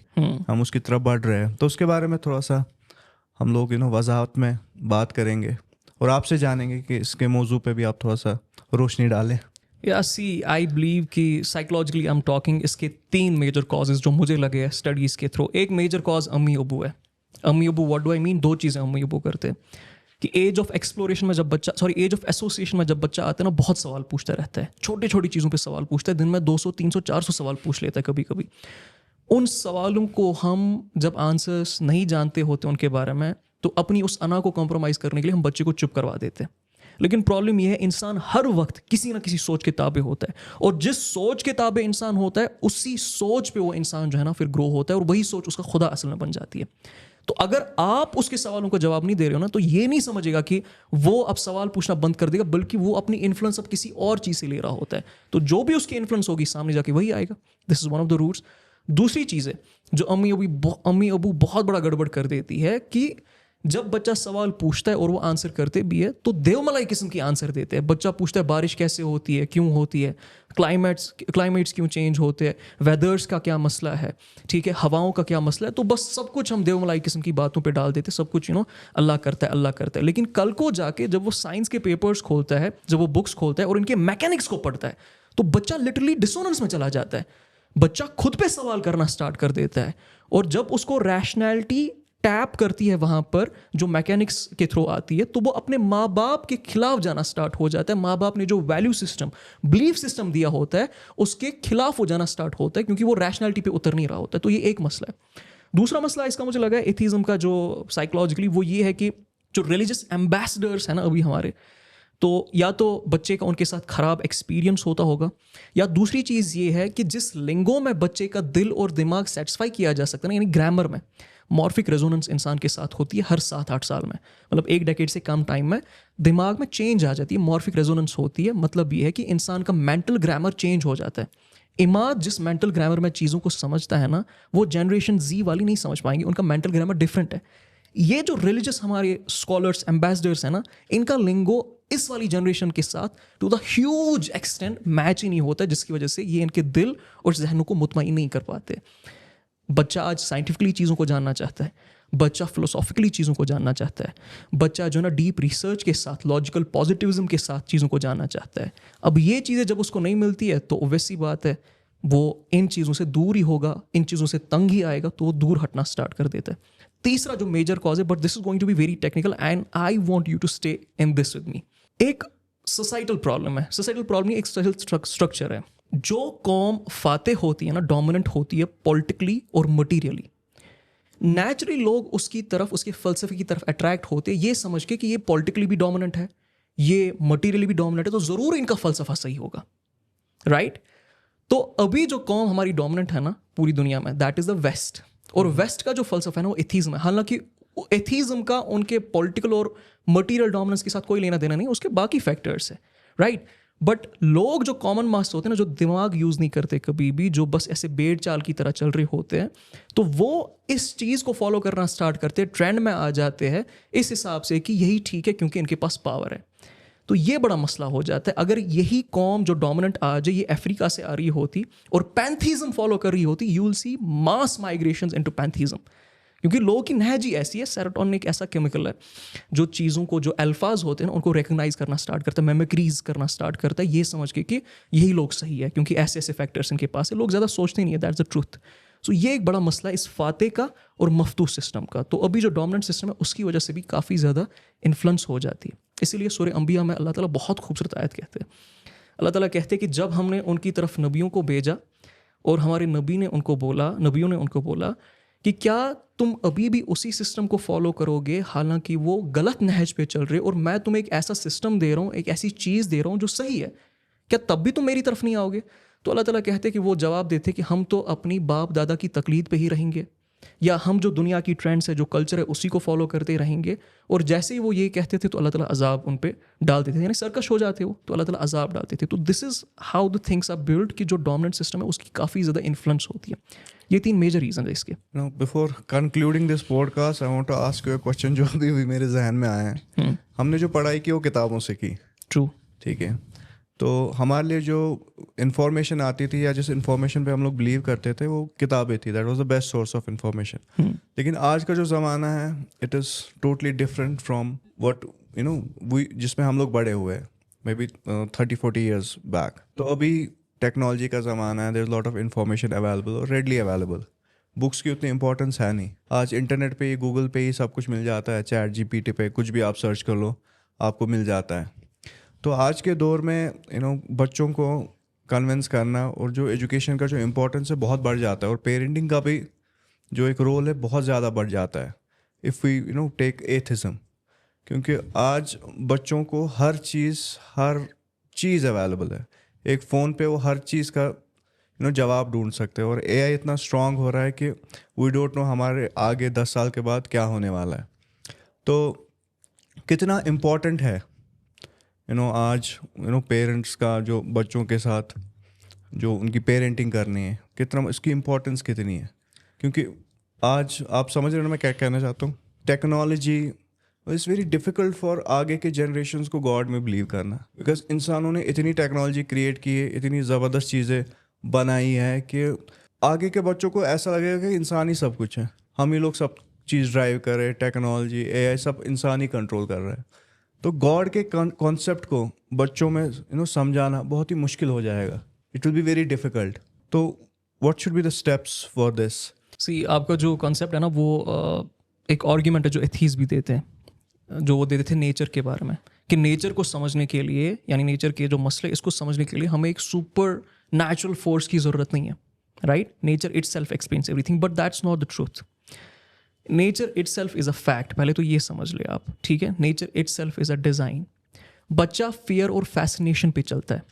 हम उसकी तरफ बढ़ रहे हैं, तो उसके बारे में थोड़ा सा हम लोग वजाहत में बात करेंगे और आपसे जानेंगे कि इसके मौजू पे भी आप थोड़ा सा रोशनी डालें। या सी आई बिलीव कि साइकोलॉजिकली आई एम टॉकिंग, इसके 3 मेजर कॉजेज़ जो मुझे लगे हैं स्टडीज़ के थ्रू। एक मेजर कॉज अम्मी अबू है। अम्मी Abu, what do I mean, 2 चीज़ें अम्मी अबू करते हैं कि एज ऑफ एक्सप्लोरेशन में जब बच्चा, एज ऑफ एसोसिएशन में जब बच्चा आता है ना, बहुत सवाल पूछता रहता है, छोटी छोटी चीज़ों पे सवाल पूछता है, दिन में 200 300 400 सवाल पूछ लेता है कभी कभी। उन सवालों को हम जब आंसर्स नहीं जानते होते उनके बारे में, तो अपनी उस अना को कॉम्प्रोमाइज़ करने के लिए हम बच्चे को चुप करवा देते हैं। लेकिन प्रॉब्लम यह है, इंसान हर वक्त किसी ना किसी सोच के ताबे होता है, और जिस सोच के ताबे इंसान होता है उसी सोच पे वो इंसान जो है ना फिर ग्रो होता है, और वही सोच उसका खुदा असल में बन जाती है। तो अगर आप उसके सवालों का जवाब नहीं दे रहे हो ना, तो ये नहीं समझेगा कि वो अब सवाल पूछना बंद कर देगा, बल्कि वो अपनी इन्फ्लुएंस अब किसी और चीज़ से ले रहा होता है। तो जो भी उसकी इन्फ्लुएंस होगी सामने जाके वही आएगा। This is one of the roots. दूसरी चीज़ है जो अम्मी अबू बहुत बड़ा गड़बड़ कर देती है कि जब बच्चा सवाल पूछता है और वो आंसर करते भी है, तो देवमलाई किस्म की आंसर देते हैं। बच्चा पूछता है बारिश कैसे होती है, क्यों होती है, क्लाइमेट्स क्यों चेंज होते हैं, वेदर्स का क्या मसला है, ठीक है, हवाओं का क्या मसला है, तो बस सब कुछ हम देवमलाई किस्म की बातों पे डाल देते, सब कुछ अल्लाह करता है। लेकिन कल को जाके जब वो साइंस के पेपर्स खोलता है, जब वो बुक्स खोलता है और इनके मैकेनिक्स को पढ़ता है, तो बच्चा लिटरली डिसोनेंस में चला जाता है। बच्चा खुद पे सवाल करना स्टार्ट कर देता है, और जब उसको रैशनैलिटी टैप करती है वहाँ पर जो मैकेनिक्स के थ्रू आती है, तो वो अपने माँ बाप के खिलाफ जाना स्टार्ट हो जाता है। माँ बाप ने जो वैल्यू सिस्टम, बिलीफ सिस्टम दिया होता है, उसके खिलाफ हो जाना स्टार्ट होता है, क्योंकि वो रैशनैलिटी पे उतर नहीं रहा होता है। तो ये एक मसला है। दूसरा मसला इसका मुझे लगा एथीज़म का जो साइकोलॉजिकली, वो ये है कि जो रिलीजियस एम्बेसडर्स हैं ना अभी हमारे, तो या तो बच्चे का उनके साथ ख़राब एक्सपीरियंस होता होगा, या दूसरी चीज़ ये है कि जिस लिंगों में बच्चे का दिल और दिमाग सेटिस्फाई किया जा सकता है ना, यानी ग्रामर में मॉर्फिक रेजोनेंस इंसान के साथ होती है हर 7-8 साल में, मतलब 1 डेकेड से कम टाइम में दिमाग में चेंज आ जाती है, मॉर्फिक रेजोनेंस होती है। मतलब ये है कि इंसान का मेंटल ग्रामर चेंज हो जाता है। इमाद जिस मेंटल ग्रामर में चीज़ों को समझता है ना, वो जनरेशन जी वाली नहीं समझ पाएंगे, उनका मेंटल ग्रामर डिफरेंट है। ये जो रिलीजियस हमारे स्कॉलर्स, एम्बेसडर्स हैं ना, इनका लिंगो इस वाली जनरेशन के साथ to the huge extent match ही नहीं होता, जिसकी वजह से ये इनके दिल और जहनों को मुतमईन नहीं कर पाते। बच्चा आज साइंटिफिकली चीज़ों को जानना चाहता है, बच्चा फिलोसॉफिकली चीज़ों को जानना चाहता है, बच्चा जो ना डीप रिसर्च के साथ, लॉजिकल पॉजिटिविज्म के साथ चीज़ों को जानना चाहता है। अब ये चीज़ें जब उसको नहीं मिलती है, तो ऑब्वियस सी बात है वो इन चीज़ों से दूर ही होगा, इन चीज़ों से तंग ही आएगा, तो वो दूर हटना स्टार्ट कर देता है। तीसरा जो मेजर कॉज है, but this is going to be very technical and I want you to stay in this with me, एक सोसाइटल प्रॉब्लम है। सोसाइटल प्रॉब्लम एक सोशल स्ट्रक्चर है। जो कौम फाते होती है ना, डोमिनेंट होती है पॉलिटिकली और मटीरियली, नेचुरली लोग उसकी तरफ, उसके फ़लसफ़े की तरफ अट्रैक्ट होते हैं, ये समझ के कि ये पॉलिटिकली भी डोमिनेंट है, ये मटीरियली भी डोमिनेंट है, तो ज़रूर इनका फ़लसफ़ा सही होगा, राइट? तो अभी जो कौम हमारी डोमिनेंट है ना पूरी दुनिया में, दैट इज़ द वेस्ट। और वेस्ट का जो फ़लसफ़ा है ना, वो एथीज़म है। हालांकि एथीज़म का उनके पॉलिटिकल और मटीरियल डोमिनेंस के साथ कोई लेना देना नहीं, उसके बाकी फैक्टर्स है, राइट? बट लोग जो कॉमन मास होते हैं ना, जो दिमाग यूज़ नहीं करते कभी भी, जो बस ऐसे बेड़ चाल की तरह चल रहे होते हैं, तो वो इस चीज़ को फॉलो करना स्टार्ट करते हैं, ट्रेंड में आ जाते हैं इस हिसाब से कि यही ठीक है क्योंकि इनके पास पावर है। तो ये बड़ा मसला हो जाता है। अगर यही कौम जो डोमिनेंट आज है ये अफ्रीका से आ रही होती और पैंथीज़म फॉलो कर रही होती, you will see mass migrations into pantheism. क्योंकि लोगों की नहज ही ऐसी है। सेरोटोनिन एक ऐसा केमिकल है जो चीज़ों को, जो अल्फाज होते हैं ना, उनको रिकग्नाइज करना स्टार्ट करता है, मेमोरीज करना स्टार्ट करता है, ये समझ के कि यही लोग सही है क्योंकि ऐसे ऐसे फैक्टर्स इनके पास है। लोग ज़्यादा सोचते नहीं है, दैट्स द ट्रूथ। सो ये एक बड़ा मसला है इस फाते का और मफतूह सिस्टम का। तो अभी जो डोमिनेंट सिस्टम है उसकी वजह से भी काफ़ी ज़्यादा इन्फ्लुएंस हो जाती है। इसीलिए सूरह अंबिया में अल्लाह ताला बहुत खूबसूरत आयत कहते हैं। अल्लाह ताला कहते हैं कि जब हमने उनकी तरफ नबियों को भेजा और हमारे नबियों ने उनको बोला कि क्या तुम अभी भी उसी सिस्टम को फॉलो करोगे हालांकि वो गलत नहज पे चल रहे, और मैं तुम्हें एक ऐसा सिस्टम दे रहा हूँ, एक ऐसी चीज़ दे रहा हूँ जो सही है, क्या तब भी तुम मेरी तरफ नहीं आओगे? तो अल्लाह ताला कहते कि वो जवाब देते कि हम तो अपनी बाप दादा की तकलीद पे ही रहेंगे, या हम जो दुनिया की ट्रेंड्स है, जो कल्चर है, उसी को फॉलो करते रहेंगे। और जैसे ही वो ये कहते थे तो अल्लाह ताला अजाब उन पे डाल देते थे, यानी सरकश हो जाते वो, तो अल्लाह ताला अजाब डालते थे। तो this is how the things are build, कि जो डोमिनेंट सिस्टम है उसकी काफ़ी ज़्यादा इन्फ्लुएंस होती है। ये 3 मेजर रीज़न है इसके। Now, before concluding this podcast, I want to ask you a question जो अभी भी मेरे जहन में आया है। हमने जो पढ़ाई की वो किताबों से की, ट्रू, ठीक है, तो हमारे लिए जो इन्फॉर्मेशन आती थी या जिस इन्फॉर्मेशन पे हम लोग बिलीव करते थे वो किताबें थी, that was the best source of information. लेकिन आज का जो ज़माना है, it is totally different from what you know we जिसमें हम लोग बड़े हुए, मे बी 30-40 ईयर्स बैक। तो अभी टेक्नोलॉजी का ज़माना है, there is lot of information available और रेडली अवेलेबल। बुक्स की उतनी इंपॉर्टेंस है नहीं। आज इंटरनेट पे ही, गूगल पे ही सब कुछ मिल जाता है, चैट जीपीटी पे कुछ भी आप सर्च कर लो आपको मिल जाता है। तो आज के दौर में बच्चों को कन्विंस करना और जो एजुकेशन का जो इम्पोर्टेंस है बहुत बढ़ जाता है, और पेरेंटिंग का भी जो एक रोल है बहुत ज़्यादा बढ़ जाता है इफ़ वी टेक एथिज्म। क्योंकि आज बच्चों को हर चीज़ अवेलेबल है। एक फ़ोन पे वो हर चीज़ का जवाब ढूंढ सकते हैं, और एआई इतना स्ट्रांग हो रहा है कि वी डोंट नो हमारे आगे 10 साल के बाद क्या होने वाला है। तो कितना इम्पोर्टेंट है आज पेरेंट्स का जो बच्चों के साथ जो उनकी पेरेंटिंग करनी है, कितना इसकी इम्पोर्टेंस कितनी है। क्योंकि आज आप समझ रहे हो मैं क्या कहना चाहता हूँ। Technology is very difficult for आगे के जनरेशन्स को गॉड में बिलीव करना, बिकॉज इंसानों ने इतनी टेक्नोलॉजी क्रिएट की है, इतनी ज़बरदस्त चीज़ें बनाई है कि आगे के बच्चों को ऐसा लगेगा कि इंसान ही सब कुछ है, हम ही लोग सब चीज़ ड्राइव कर रहे हैं, टेक्नोलॉजी एआई सब इंसान ही कंट्रोल कर रहा है। तो गॉड के कॉन्सेप्ट को बच्चों में समझाना बहुत ही मुश्किल हो जाएगा, it will be very difficult. तो what should be the steps for this? See आपका जो कॉन्सेप्ट है ना वो एक आर्ग्यूमेंट है जो एथीज भी देते हैं, जो वो देते थे नेचर के बारे में, कि नेचर को समझने के लिए, यानी नेचर के जो मसले इसको समझने के लिए हमें एक सुपर नेचुरल फोर्स की ज़रूरत नहीं है, right? Nature itself explains everything, but that's not the truth. Nature itself is a fact, पहले तो ये समझ ले आप, ठीक है? Nature itself is a design. बच्चा फियर और फैसिनेशन पे चलता है।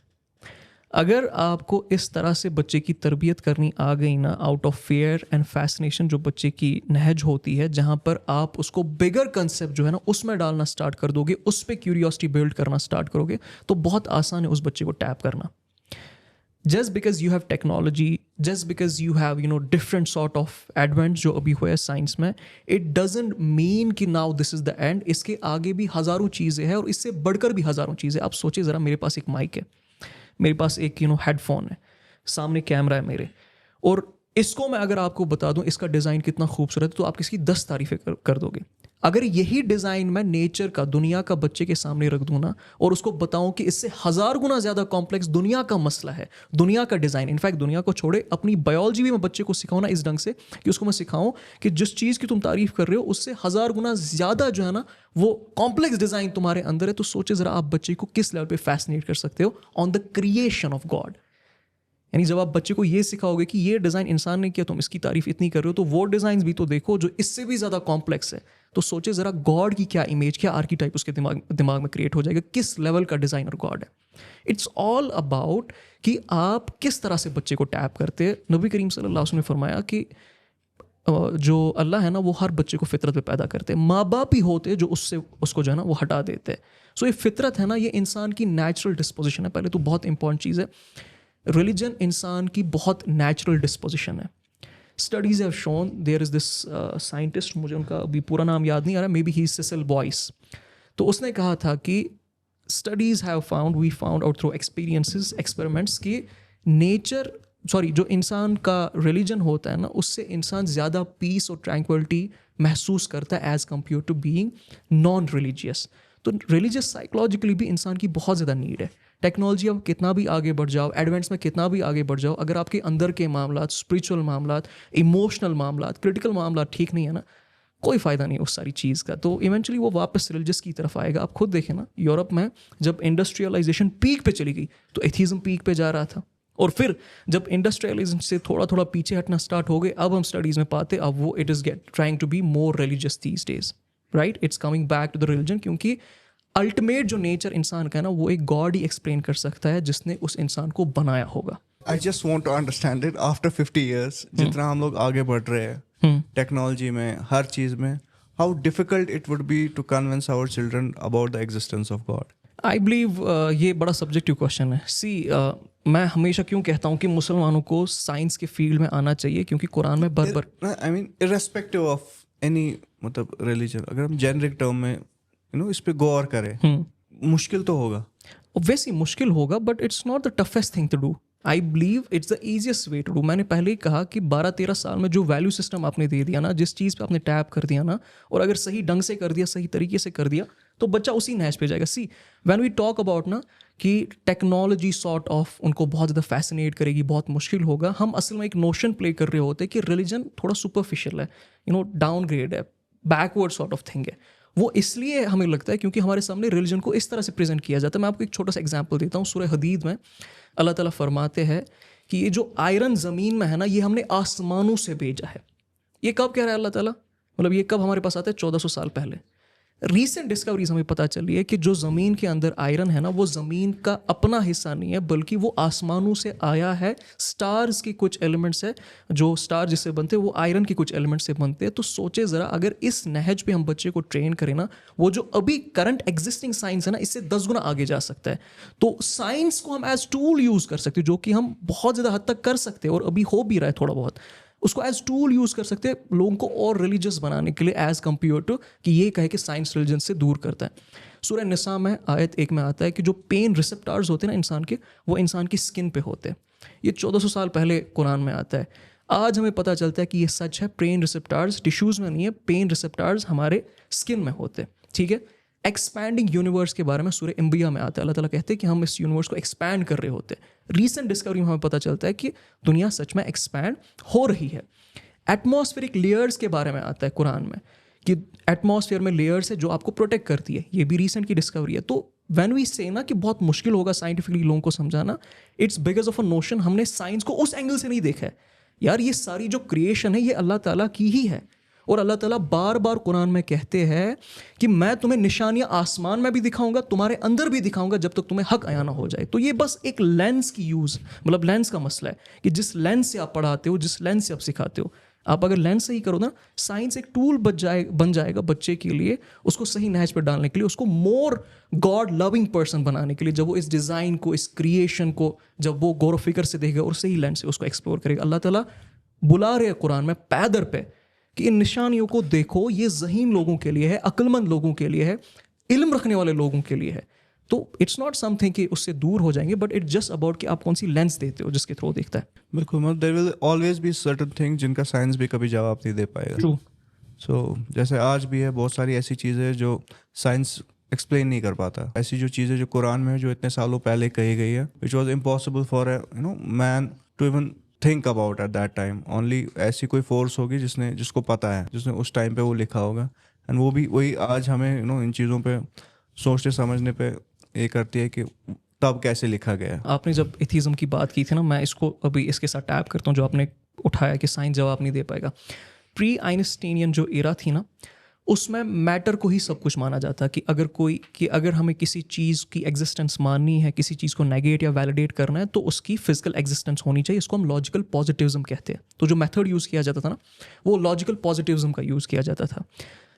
अगर आपको इस तरह से बच्चे की तरबियत करनी आ गई ना, out of fear and fascination, जो बच्चे की नहज होती है, जहाँ पर आप उसको बिगर कंसेप्ट जो है ना उसमें डालना स्टार्ट कर दोगे, उस पर क्यूरियोसिटी बिल्ड करना स्टार्ट करोगे, तो बहुत आसान है उस बच्चे को टैप करना। Just because you have technology, just because you have different sort of advents जो अभी हुए साइंस में, इट डजेंट मीन कि now this is the end. इसके आगे भी हज़ारों चीज़ें हैं और इससे बढ़कर भी हज़ारों चीज़ें। आप सोचिए ज़रा, मेरे पास एक माइक है, मेरे पास एक हेडफोन है, सामने कैमरा है मेरे, और इसको मैं अगर आपको बता दूं इसका डिज़ाइन कितना खूबसूरत है तो आप इसकी 10 तारीफ़ें कर दोगे। अगर यही डिज़ाइन मैं नेचर का, दुनिया का बच्चे के सामने रख दूँ ना, और उसको बताऊं कि इससे 1000 गुना ज़्यादा कॉम्प्लेक्स दुनिया का मसला है, दुनिया का डिज़ाइन, इनफैक्ट दुनिया को छोड़े अपनी बायोलॉजी भी मैं बच्चे को सिखाऊँ ना इस ढंग से कि उसको मैं सिखाऊं कि जिस चीज़ की तुम तारीफ़ कर रहे हो उससे 1000 गुना ज़्यादा जो है ना वो कॉम्प्लेक्स डिज़ाइन तुम्हारे अंदर है, तो सोचे ज़रा आप बच्चे को किस लेवल पे फैसिनेट कर सकते हो on the creation of God. यानी जब आप बच्चे को ये सिखाओगे कि ये डिज़ाइन इंसान ने किया, तुम इसकी तारीफ इतनी कर रहे हो, तो वो डिज़ाइन भी तो देखो जो इससे भी ज़्यादा कॉम्प्लेक्स है। तो सोचे ज़रा गॉड की क्या इमेज, क्या आर्कीटाइप उसके दिमाग में क्रिएट हो जाएगा, किस लेवल का डिज़ाइनर गॉड है। इट्स ऑल अबाउट कि आप किस तरह से बच्चे को टैप करते हैं। नबी करीम सल्लल्लाहु अलैहि वसल्लम ने फरमाया कि जो अल्लाह है ना वो हर बच्चे को फितरत पे पैदा करते हैं, माँ बाप ही होते हैं जो उससे उसको जो है ना वो हटा देते हैं। सो ये फितरत है ना, ये इंसान की नेचुरल डिस्पोजिशन है। पहले तो बहुत इंपॉर्टेंट चीज़ है, रिलीजन इंसान की बहुत नेचुरल डिस्पोजिशन है। Studies have shown, there is this scientist, मुझे उनका अभी पूरा नाम याद नहीं आ रहा, maybe he Cecil Boyce, तो उसने कहा था कि studies have found, we found out through experiences, experiments, कि जो इंसान का रिलीजन होता है ना, उससे इंसान ज़्यादा पीस और ट्रैंक्विलिटी महसूस करता है as compare to being non religious. तो रिलीजियस साइकोलॉजिकली भी इंसान की बहुत ज़्यादा नीड है। टेक्नोलॉजी अब कितना भी आगे बढ़ जाओ, एडवांस में कितना भी आगे बढ़ जाओ, अगर आपके अंदर के मामला, स्पिरिचुअल मामला, इमोशनल मामला, क्रिटिकल मामला ठीक नहीं है ना, कोई फ़ायदा नहीं उस सारी चीज़ का। तो इवेंचुअली वो वापस रिलीजियस की तरफ आएगा। आप खुद देखें ना, यूरोप में जब इंडस्ट्रियलाइजेशन पीक पे चली गई तो एथीज़म पीक पे जा रहा था, और फिर जब इंडस्ट्रियलाइजेशन से थोड़ा थोड़ा पीछे हटना स्टार्ट हो गए, अब हम स्टडीज़ में पाते, अब वो it is get trying to be more religious these days, right? It's coming back to the religion, क्योंकि अल्टीमेट जो नेचर इंसान का है ना, वो एक गॉड ही एक्सप्लेन कर सकता है जिसने उस इंसान को बनाया होगा। I just want to understand it after 50 years, जितना हम लोग आगे बढ़ रहे हैं टेक्नोलॉजी में, हर चीज़ में, how difficult it would be to convince our children about the existence of God. I believe ये बड़ा सब्जेक्टिव क्वेश्चन है। मैं हमेशा क्यों कहता हूँ कि मुसलमानों को साइंस के फील्ड में आना चाहिए, क्योंकि कुरान में I mean, irrespective of any मतलब religion, अगर हम जेनरिक टर्म में इस पे गौर करें, मुश्किल तो होगा, ऑब्वियसली मुश्किल होगा, but it's not the toughest thing to do. I believe it's the easiest way to do. मैंने पहले ही कहा कि 12-13 साल में जो वैल्यू सिस्टम आपने दे दिया ना, जिस चीज़ पे आपने टैप कर दिया ना, और अगर सही ढंग से कर दिया, सही तरीके से कर दिया, तो बच्चा उसी नहज पे जाएगा। See when we talk about ना कि टेक्नोलॉजी सॉर्ट ऑफ उनको बहुत ज़्यादा फैसिनेट करेगी, बहुत मुश्किल होगा, हम असल में एक नोशन प्ले कर रहे होते हैं कि रिलीजन थोड़ा सुपरफिशियल है, डाउनग्रेड है, बैकवर्ड सॉर्ट ऑफ थिंग है। वो इसलिए हमें लगता है क्योंकि हमारे सामने रिलीजन को इस तरह से प्रेजेंट किया जाता है। मैं आपको एक छोटा सा एग्जांपल देता हूँ। सूरह हदीद में अल्लाह ताला फरमाते हैं कि ये जो आयरन ज़मीन में है ना, ये हमने आसमानों से भेजा है। ये कब कह रहा है अल्लाह ताला? मतलब ये कब हमारे पास आता है? 1400 साल पहले। रीसेंट डिस्कवरीज हमें पता चली है कि जो ज़मीन के अंदर आयरन है ना, वो ज़मीन का अपना हिस्सा नहीं है, बल्कि वो आसमानों से आया है। स्टार्स के कुछ एलिमेंट्स है, जो स्टार जिससे बनते हैं वो आयरन के कुछ एलिमेंट्स से बनते हैं। तो सोचे ज़रा, अगर इस नहज पे हम बच्चे को ट्रेन करें ना, वो जो अभी करंट एग्जिस्टिंग साइंस है ना, इससे 10 गुना आगे जा सकता है। तो साइंस को हम एज टूल यूज़ कर सकते हैं, जो कि हम बहुत ज़्यादा हद तक कर सकते हैं और अभी हो भी रहा है थोड़ा बहुत। उसको एज टूल यूज़ कर सकते हैं लोगों को और रिलीजियस बनाने के लिए, एज कम्पेयर टू कि ये कहे कि साइंस रिलीजन से दूर करता है। सूरह निसा में आयत 1 में आता है कि जो पेन रिसेप्टर्स होते हैं ना इंसान के, वो इंसान की स्किन पे होते हैं। ये 1400 साल पहले कुरान में आता है। आज हमें पता चलता है कि ये सच है। पेन रिसेप्टर्स टिश्यूज़ में नहीं है, पेन रिसेप्टर्स हमारे स्किन में होते हैं। ठीक है। एक्सपैंडिंग यूनिवर्स के बारे में सूरह अंबिया में आता है। अल्लाह ताला कहते हैं कि हम इस यूनिवर्स को एक्सपैंड कर रहे होते हैं। रीसेंट डिस्कवरी में हमें पता चलता है कि दुनिया सच में एक्सपैंड हो रही है। एटमॉस्फेरिक लेयर्स के बारे में आता है कुरान में कि एटमॉस्फेयर में लेयर्स है जो आपको प्रोटेक्ट करती है। ये भी रीसेंट की डिस्कवरी है। तो व्हेन वी से ना कि बहुत मुश्किल होगा साइंटिफिकली लोगों को समझाना, it's because of a notion हमने साइंस को उस एंगल से नहीं देखा है। यार ये सारी जो क्रिएशन है ये अल्लाह ताला की ही है, और अल्लाह ताला बार बार कुरान में कहते हैं कि मैं तुम्हें निशानियां आसमान में भी दिखाऊंगा, तुम्हारे अंदर भी दिखाऊंगा, जब तक तुम्हें हक आया ना हो जाए। तो ये बस एक लेंस की यूज़, मतलब लेंस का मसला है कि जिस लेंस से आप पढ़ाते हो, जिस लेंस से आप सिखाते हो, आप अगर लेंस सही करो ना, साइंस एक टूल बन जाएगा बच्चे के लिए, उसको सही नहज पर डालने के लिए, उसको मोर गॉड लविंग पर्सन बनाने के लिए। जब वो इस डिज़ाइन को, इस क्रिएशन को जब वो गौर फिक्र से देखेगा और सही लेंस से उसको एक्सप्लोर करेगा। अल्लाह ताला बुला रहे हैं कुरान में पैदर पे कि इन निशानियों को देखो, ये ज़हीन लोगों के लिए है, अक्लमंद लोगों के लिए है, इल्म रखने वाले लोगों के लिए है। तो इट्स नॉट समथिंग कि उससे दूर हो जाएंगे, बट इट्स जस्ट अबाउट कि आप कौन सी लेंस देते हो जिसके थ्रू देखता है। बिल्कुल, मतलब there will always be certain thing जिनका साइंस भी कभी जवाब नहीं दे पाएगा। ट्रू। सो जैसे आज भी है बहुत सारी ऐसी चीज़ें जो साइंस एक्सप्लेन नहीं कर पाता। ऐसी जो चीज़ें जो कुरान में है, जो इतने सालों पहले कही गई है, which was impossible for man to even think about at that time. Only ऐसी कोई फोर्स होगी जिसको पता है, जिसने उस टाइम पे वो लिखा होगा, एंड वो भी वही आज हमें इन चीज़ों पे सोचने समझने पे ये करती है कि तब कैसे लिखा गया। आपने जब एथीज़म की बात की थी ना, मैं इसको अभी इसके साथ टैप करता हूँ जो आपने उठाया कि साइंस जवाब नहीं दे पाएगा। प्री आइंस्टीनियन जो एरा थी ना, उसमें मैटर को ही सब कुछ माना जाता है कि अगर हमें किसी चीज़ की एग्जिस्टेंस माननी है, किसी चीज़ को नेगेट या वैलिडेट करना है, तो उसकी फिजिकल एग्जिस्टेंस होनी चाहिए। इसको हम लॉजिकल पॉजिटिविज्म कहते हैं। तो जो मेथड यूज़ किया जाता था ना, वो लॉजिकल पॉजिटिविज्म का यूज़ किया जाता था।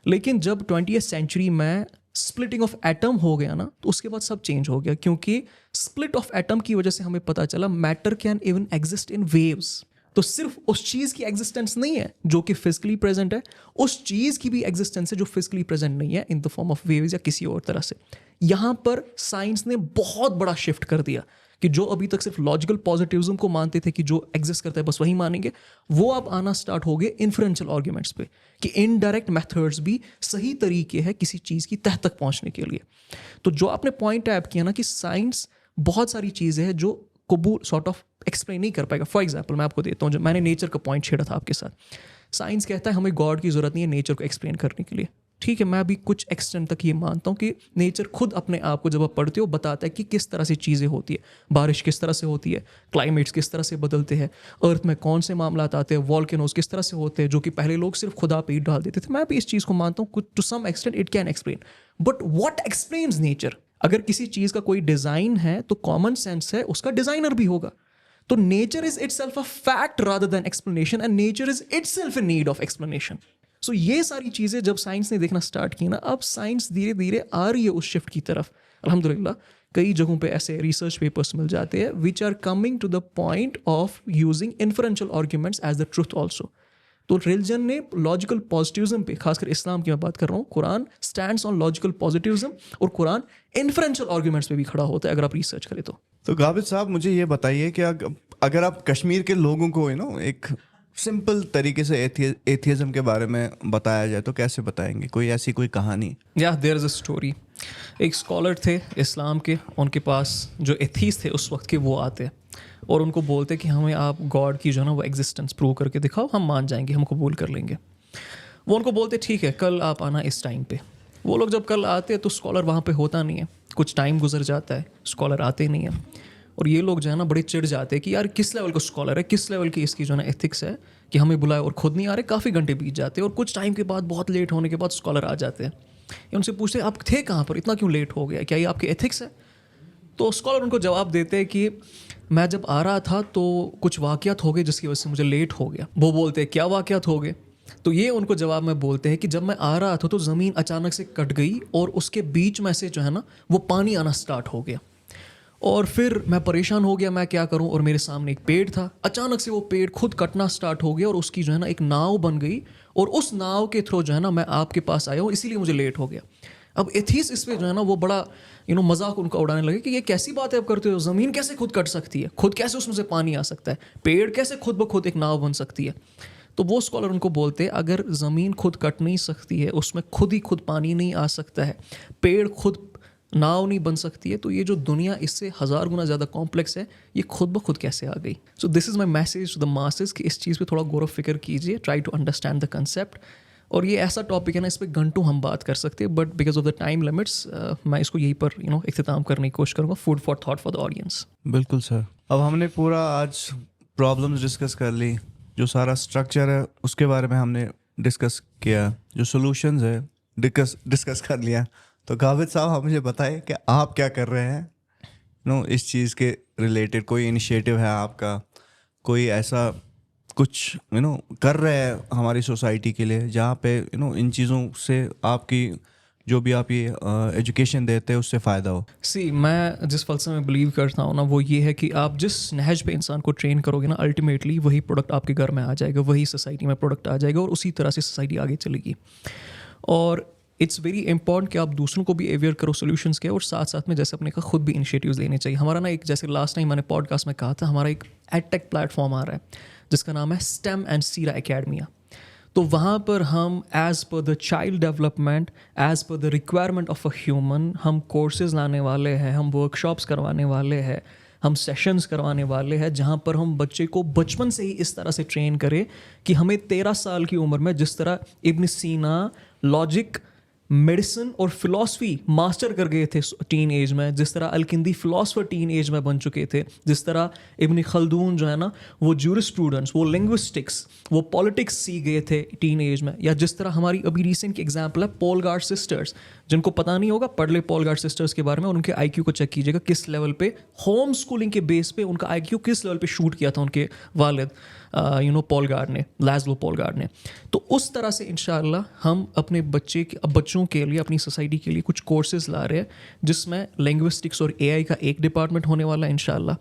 लेकिन जब 20th सेंचुरी में स्प्लिटिंग ऑफ एटम हो गया ना, तो उसके बाद सब चेंज हो गया, क्योंकि स्प्लिट ऑफ एटम की वजह से हमें पता चला matter can even exist in waves. तो सिर्फ उस चीज़ की एग्जिस्टेंस नहीं है जो कि फिजिकली प्रेजेंट है, उस चीज़ की भी एग्जिस्टेंस है जो फिजिकली प्रेजेंट नहीं है in the form of waves या किसी और तरह से। यहाँ पर साइंस ने बहुत बड़ा शिफ्ट कर दिया कि जो अभी तक सिर्फ लॉजिकल पॉजिटिविज्म को मानते थे कि जो एग्जिस्ट करता है बस वही मानेंगे, वो अब आना स्टार्ट हो गए इन्फ्रेंशियल आर्ग्यूमेंट्स पे कि इनडायरेक्ट मेथड्स भी सही तरीके हैं किसी चीज़ की तह तक पहुंचने के लिए। तो जो आपने पॉइंट टैप किया ना कि साइंस बहुत सारी चीज़ें हैं जो कबूल सॉर्ट ऑफ एक्सप्लेन नहीं कर पाएगा। फॉर एग्जाम्पल मैं आपको देता हूँ, जब मैंने नेचर का पॉइंट छेड़ा था आपके साथ, साइंस कहता है हमें गॉड की ज़रूरत नहीं है नेचर को एक्सप्लेन करने के लिए। ठीक है, मैं भी कुछ एक्सटेंट तक ये मानता हूँ कि नेचर खुद अपने आप को जब आप पढ़ते हो बताता है कि किस तरह से चीज़ें होती है, बारिश किस तरह से होती है, क्लाइमेट्स किस तरह से बदलते हैं, अर्थ में कौन से मामलात आते हैं, वॉल्केनोज किस तरह से होते हैं जो कि पहले लोग सिर्फ खुदा पे ही डाल देते थे। मैं भी इस चीज़ को मानता हूँ, to some extent it can explain, but what explains nature? अगर किसी चीज़ का कोई डिज़ाइन है तो कॉमन सेंस है उसका डिज़ाइनर भी होगा। तो nature is itself a fact rather than explanation, and nature is itself in need of explanation. So ये सारी चीज़ें जब साइंस ने देखना स्टार्ट की ना, अब साइंस धीरे धीरे आ रही है उस शिफ्ट की तरफ। अल्हम्दुलिल्लाह कई जगहों पे ऐसे रिसर्च पेपर्स मिल जाते हैं which are coming to the point of using inferential arguments as the truth also. तो रिलीजन ने लॉजिकल पॉजिटिविज्म पे, खासकर इस्लाम की मैं बात कर रहा हूँ, Quran stands on logical positivism, और कुरान इन्फरेंशियल आर्ग्यूमेंट्स पे भी खड़ा होता है अगर आप रिसर्च करें तो। गाबिद साहब मुझे ये बताइए कि अगर आप कश्मीर के लोगों को एक सिंपल तरीके से एथियज्म के बारे में बताया जाए तो कैसे बताएंगे? कोई कहानी? या देयर इज़ अ स्टोरी। एक स्कॉलर थे इस्लाम के, उनके पास जो एथीस्ट थे उस वक्त के, वो आते और उनको बोलते कि हमें आप गॉड की जो है ना वो एग्जिस्टेंस प्रूव करके दिखाओ, हम मान जाएंगे, हम कबूल कर लेंगे। वो उनको बोलते ठीक है कल आप आना इस टाइम पे। वो लोग जब कल आते हैं तो स्कॉलर वहाँ पे होता नहीं है, कुछ टाइम गुजर जाता है, स्कॉलर आते नहीं है, और ये लोग जो है ना बड़े चिढ़ जाते हैं कि यार किस लेवल का स्कॉलर है, किस लेवल की इसकी जो है ना एथिक्स है कि हमें बुलाए और खुद नहीं आ रहे। काफ़ी घंटे बीत जाते हैं और कुछ टाइम के बाद, बहुत लेट होने के बाद स्कॉलर आ जाते हैं। ये उनसे पूछते हैं आप थे कहाँ पर, इतना क्यों लेट हो गया, क्या ये आपके एथिक्स है? तो स्कॉलर उनको जवाब देते हैं कि मैं जब आ रहा था तो कुछ वाक़यात हो गए जिसकी वजह से मुझे लेट हो गया। वो बोलते हैं क्या वाक़यात हो गए? तो ये उनको जवाब में बोलते हैं कि जब मैं आ रहा था तो ज़मीन अचानक से कट गई और उसके बीच में से जो है ना वो पानी आना स्टार्ट हो गया, और फिर मैं परेशान हो गया, मैं क्या करूं, और मेरे सामने एक पेड़ था, अचानक से वो पेड़ खुद कटना स्टार्ट हो गया और उसकी जो है ना एक नाव बन गई, और उस नाव के थ्रू जो है ना मैं आपके पास आया हूँ, इसीलिए मुझे लेट हो गया। अब एथीस इस पे जो है ना वो बड़ा मजाक उनका उड़ाने लगे कि ये कैसी बात है आप करते हो, ज़मीन कैसे खुद कट सकती है, खुद कैसे उसमें से पानी आ सकता है, पेड़ कैसे खुद ब खुद एक नाव बन सकती है? तो वो स्कॉलर उनको बोलते हैं अगर ज़मीन खुद कट नहीं सकती है, उसमें खुद ही खुद पानी नहीं आ सकता है, पेड़ खुद नाव नहीं बन सकती है, तो ये जो दुनिया इससे 1000 गुना ज़्यादा कॉम्प्लेक्स है, ये खुद ब खुद कैसे आ गई? So this is my message to the masses कि इस चीज़ पे थोड़ा गौर फिक्र कीजिए, try to understand the concept. और ये ऐसा टॉपिक है ना, इस पर घंटों हम बात कर सकते हैं, but because of the time limits मैं इसको यहीं पर इख्तिताम करने की कोशिश करूँगा। Food for thought for the audience. बिल्कुल सर। अब हमने पूरा आज प्रॉब्लम्स डिस्कस कर ली, जो सारा स्ट्रक्चर है उसके बारे में हमने डिस्कस किया, जो सॉल्यूशंस है डिस्कस कर लिया। तो गाबिद साहब आप मुझे बताएं कि आप क्या कर रहे हैं इस चीज़ के रिलेटेड? कोई इनिशिएटिव है आपका, कोई ऐसा कुछ कर रहे हैं हमारी सोसाइटी के लिए जहाँ पे इन चीज़ों से आपकी जो भी आप ये एजुकेशन देते हैं उससे फ़ायदा हो? मैं जिस फलसफे में बिलीव करता हूँ ना वो ये है कि आप जिस नहज पे इंसान को ट्रेन करोगे ना, अल्टीमेटली वही प्रोडक्ट आपके घर में आ जाएगा, वही सोसाइटी में प्रोडक्ट आ जाएगा, और उसी तरह से सोसाइटी आगे चलेगी। और इट्स वेरी इंपॉर्टेंट कि आप दूसरों को भी अवेयर करो सोल्यूशंस के, और साथ साथ में जैसे अपने का खुद भी इनिशिएटिव्स लेने चाहिए। हमारा ना एक, जैसे लास्ट टाइम मैंने पॉडकास्ट में कहा था, हमारा एक एडटेक प्लेटफॉर्म आ रहा है जिसका नाम है STEM एंड सीरा एकेडमिया। तो वहाँ पर हम as per the child development, as per the requirement of a human, हम कोर्सेज लाने वाले हैं, हम वर्कशॉप्स करवाने वाले हैं, हम सेशंस करवाने वाले हैं, जहाँ पर हम बच्चे को बचपन से ही इस तरह से ट्रेन करें कि हमें 13 साल की उम्र में जिस तरह इब्न सीना लॉजिक मेडिसिन और फिलॉसफी मास्टर कर गए थे टीन एज में, जिस तरह अलकिंदी फिलॉसफर टीन एज में बन चुके थे, जिस तरह इब्न खल्दून जो है ना वो ज्यूरिस्प्रूडेंस, वो लिंग्विस्टिक्स, वो पॉलिटिक्स सीख गए थे टीन एज में, या जिस तरह हमारी अभी रिसेंट की एग्जांपल है पोलगार्ड सिस्टर्स, जिनको पता नहीं होगा पढ़ ले पोलगार्ड सिस्टर्स के बारे में और उनके आईक्यू को चेक कीजिएगा किस लेवल पे होम स्कूलिंग के बेस पे उनका आईक्यू किस लेवल पे शूट किया था उनके वालिद पोलगार्ड ने, लाज़लो पोलगार्ड ने। तो उस तरह से इंशाअल्लाह हम अपने बच्चों के लिए, अपनी सोसाइटी के लिए कुछ कोर्सेज ला रहे हैं, जिसमें लिंग्विस्टिक्स और एआई का एक डिपार्टमेंट होने वाला है इंशाअल्लाह,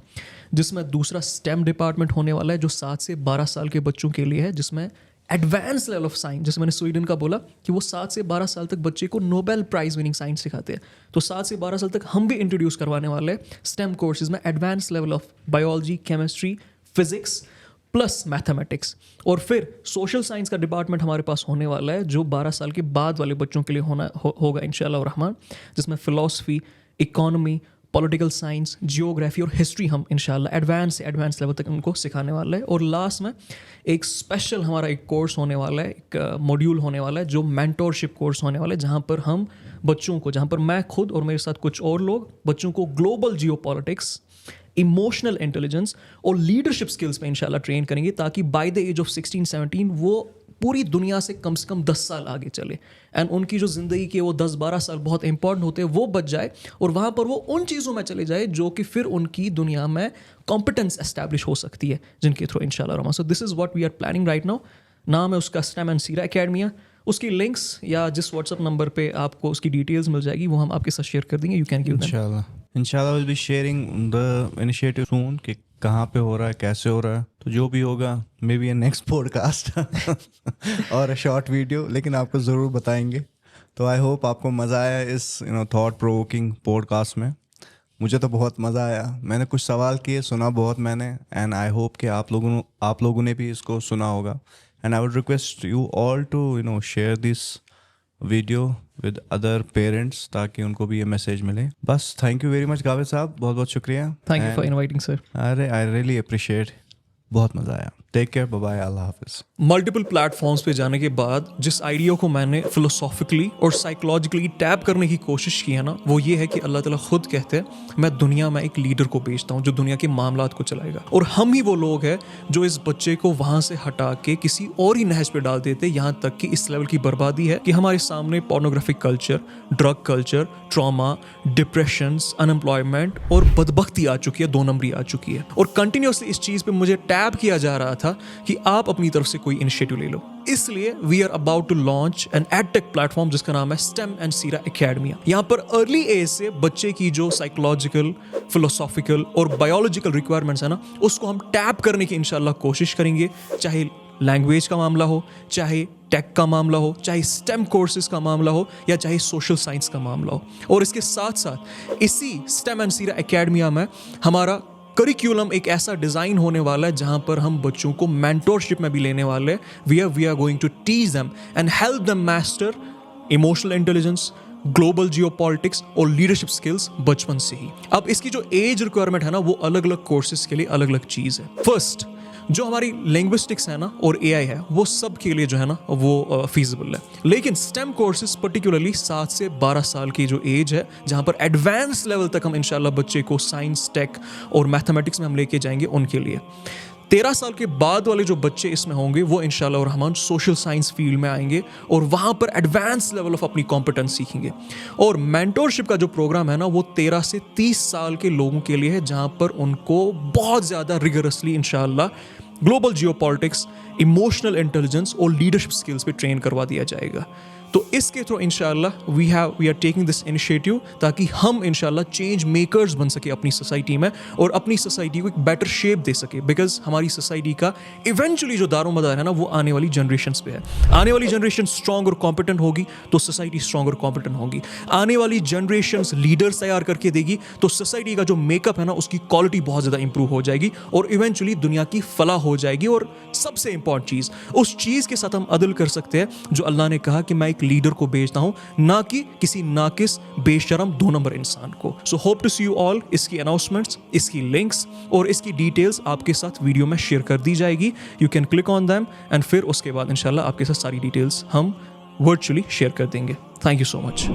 जिसमें दूसरा स्टेम डिपार्टमेंट होने वाला है जो 7 से 12 साल के बच्चों के लिए है, जिसमें एडवांस लेवल ऑफ साइंस, जैसे मैंने स्वीडन का बोला कि वो 7 से 12 साल तक बच्चे को नोबेल प्राइज विनिंग साइंस सिखाते हैं, तो 7 से 12 साल तक हम भी इंट्रोड्यूस करवाने वाले हैं स्टेम कोर्सेज में advance level of biology, chemistry, physics plus mathematics. और फिर सोशल साइंस का डिपार्टमेंट हमारे पास होने वाला है जो 12 साल के बाद वाले बच्चों के लिए होगा इंशाअल्लाह रहमान, जिसमें philosophy, economy, political science, geography और हिस्ट्री हम इंशाल्लाह एडवांस लेवल तक उनको सिखाने वाला है। और लास्ट में एक स्पेशल हमारा एक कोर्स होने वाला है, एक मॉड्यूल होने वाला है जो मेंटोरशिप कोर्स होने वाला है, जहाँ पर हम बच्चों को, जहाँ पर मैं खुद और मेरे साथ कुछ और लोग बच्चों को ग्लोबल जियोपॉलिटिक्स, इमोशनल इंटेलिजेंस और लीडरशिप स्किल्स पे इंशाल्लाह ट्रेन करेंगे, ताकि बाय द एज ऑफ 16-17 वो पूरी दुनिया से कम 10 साल आगे चले एंड उनकी जो ज़िंदगी के वो 10-12 साल बहुत इंपॉर्टेंट होते हैं वो बच जाए और वहाँ पर वो उन चीज़ों में चले जाए जो कि फिर उनकी दुनिया में कॉम्पिटेंस एस्टैब्लिश हो सकती है, जिनके थ्रू इंशाल्लाह रहमान। So this is what we are planning right now. नाम है उसका स्टेम एंड सीरा एकेडमी है। उसकी लिंक्स या जिस व्हाट्सअप नंबर पे आपको उसकी डिटेल्स मिल जाएगी वो हम आपके साथ शेयर कर देंगे। यू कैन गिव देम इंशाल्लाह will be sharing the initiative soon कि कहाँ पे हो रहा है, कैसे हो रहा है, तो जो भी होगा may be A next podcast और शॉर्ट वीडियो, लेकिन आपको ज़रूर बताएंगे। तो आई होप आपको मज़ा आया इस थॉट प्रोवोकिंग पॉडकास्ट में। मुझे तो बहुत मज़ा आया, मैंने कुछ सवाल किए, सुना बहुत मैंने, एंड आई होप कि आप लोगों ने भी इसको सुना होगा। And I would request you all to share this video with other parents ताकि उनको भी ये मैसेज मिले। बस थैंक यू वेरी मच गाविद साहब, बहुत बहुत शुक्रिया। Thank you for inviting sir. अरे आई रियली अप्रिशिएट, बहुत मज़ा आया। टेक केयर, बाय बाय, अल्लाह हाफिज़। मल्टीपल प्लेटफॉर्म्स पे जाने के बाद जिस आइडिया को मैंने फिलोसॉफिकली और साइकोलॉजिकली टैप करने की कोशिश की है ना, वो ये है कि अल्लाह ताला खुद कहते हैं मैं दुनिया में एक लीडर को भेजता हूँ जो दुनिया के मामलात को चलाएगा, और हम ही वो लोग हैं जो इस बच्चे को वहाँ से हटा के किसी और ही नहज पे डाल देते, यहाँ तक कि इस लेवल की बर्बादी है कि हमारे सामने pornographic culture, drug culture, trauma, depression, unemployment और बदबख्ती आ चुकी है, 2 नंबरी आ चुकी है। और कंटिन्यूसली इस चीज़ पे मुझे टैप किया जा रहा था कि आप अपनी तरफ से कोई इनिशिएटिव ले लो। इसलिए we are about to launch an edtech platform जिसका नाम है स्टेम एंड सीरा एकेडमी। यहाँ पर अर्ली एज से बच्चे की जो साइकोलॉजिकल, फिलोसॉफिकल और बायोलॉजिकल रिक्वायरमेंट्स है ना, उसको हम टैप करने की इंशाल्लाह कोशिश करेंगे, चाहे लैंग्वेज का मामला हो, चाहे टेक का मामला हो, चाहे स्टेम कोर्सेज का मामला हो, या चाहे सोशल साइंस का मामला हो। और इसके साथ साथ इसी स्टेम एंड सीरा एकेडमी में हमारा करिकुलम एक ऐसा डिज़ाइन होने वाला है जहां पर हम बच्चों को मेंटोरशिप में भी लेने वाले हैं। We are going to teach them and help them master emotional intelligence, global geopolitics और लीडरशिप स्किल्स बचपन से ही। अब इसकी जो एज रिक्वायरमेंट है ना, वो अलग अलग कोर्सेज के लिए अलग अलग चीज़ है। फर्स्ट जो हमारी लिंग्विस्टिक्स है ना और एआई है, वो सब के लिए जो है ना वो फीजिबल है, लेकिन स्टेम कोर्सेज पर्टिकुलरली 7 से 12 साल की जो एज है, जहां पर एडवांस लेवल तक हम इंशाल्लाह बच्चे को साइंस, टेक और मैथमेटिक्स में हम लेके जाएंगे, उनके लिए 13 साल के बाद वाले जो बच्चे इसमें होंगे वो इंशाल्लाह रहमान सोशल साइंस फील्ड में आएंगे और वहाँ पर एडवांस लेवल ऑफ अपनी कॉम्पिटेंस सीखेंगे। और मेंटोरशिप का जो प्रोग्राम है ना, वो 13 से 30 साल के लोगों के लिए है, जहाँ पर उनको बहुत ज़्यादा रिगरसली इंशाल्लाह ग्लोबल जियोपॉलिटिक्स, इमोशनल इंटेलिजेंस और लीडरशिप स्किल्स पे ट्रेन करवा दिया जाएगा। तो इसके थ्रू इंशाल्लाह we are taking this initiative ताकि हम इंशाल्लाह चेंज मेकर्स बन सके अपनी सोसाइटी में और अपनी सोसाइटी को एक बेटर शेप दे सके, बिकॉज हमारी सोसाइटी का इवेंचुअली जो दारोमदार है ना, वो आने वाली जनरेशंस पे है। आने वाली जनरेशन स्ट्रॉन्ग और कॉम्पिटेंट होगी तो सोसाइटी स्ट्रॉन्ग और कॉम्पिटेंट होगी। आने वाली जनरेशंस लीडर्स तैयार करके देगी तो सोसाइटी का जो मेकअप है ना, उसकी क्वालिटी बहुत ज़्यादा इंप्रूव हो जाएगी और इवेंचुअली दुनिया की फलाह हो जाएगी। और सबसे इंपॉर्टेंट चीज़, उस चीज़ के साथ हम अदल कर सकते हैं जो अल्लाह ने कहा कि मैं एक लीडर को भेजता हूं, ना कि किसी नाकिस, बेशरम, 2 नंबर इंसान को। So hope to see you all. इसकी अनाउंसमेंट्स, इसकी लिंक्स और इसकी डिटेल्स आपके साथ वीडियो में शेयर कर दी जाएगी। You can click on them and फिर उसके बाद इंशाल्लाह आपके साथ सारी डिटेल्स हम वर्चुअली शेयर कर देंगे। Thank you so much.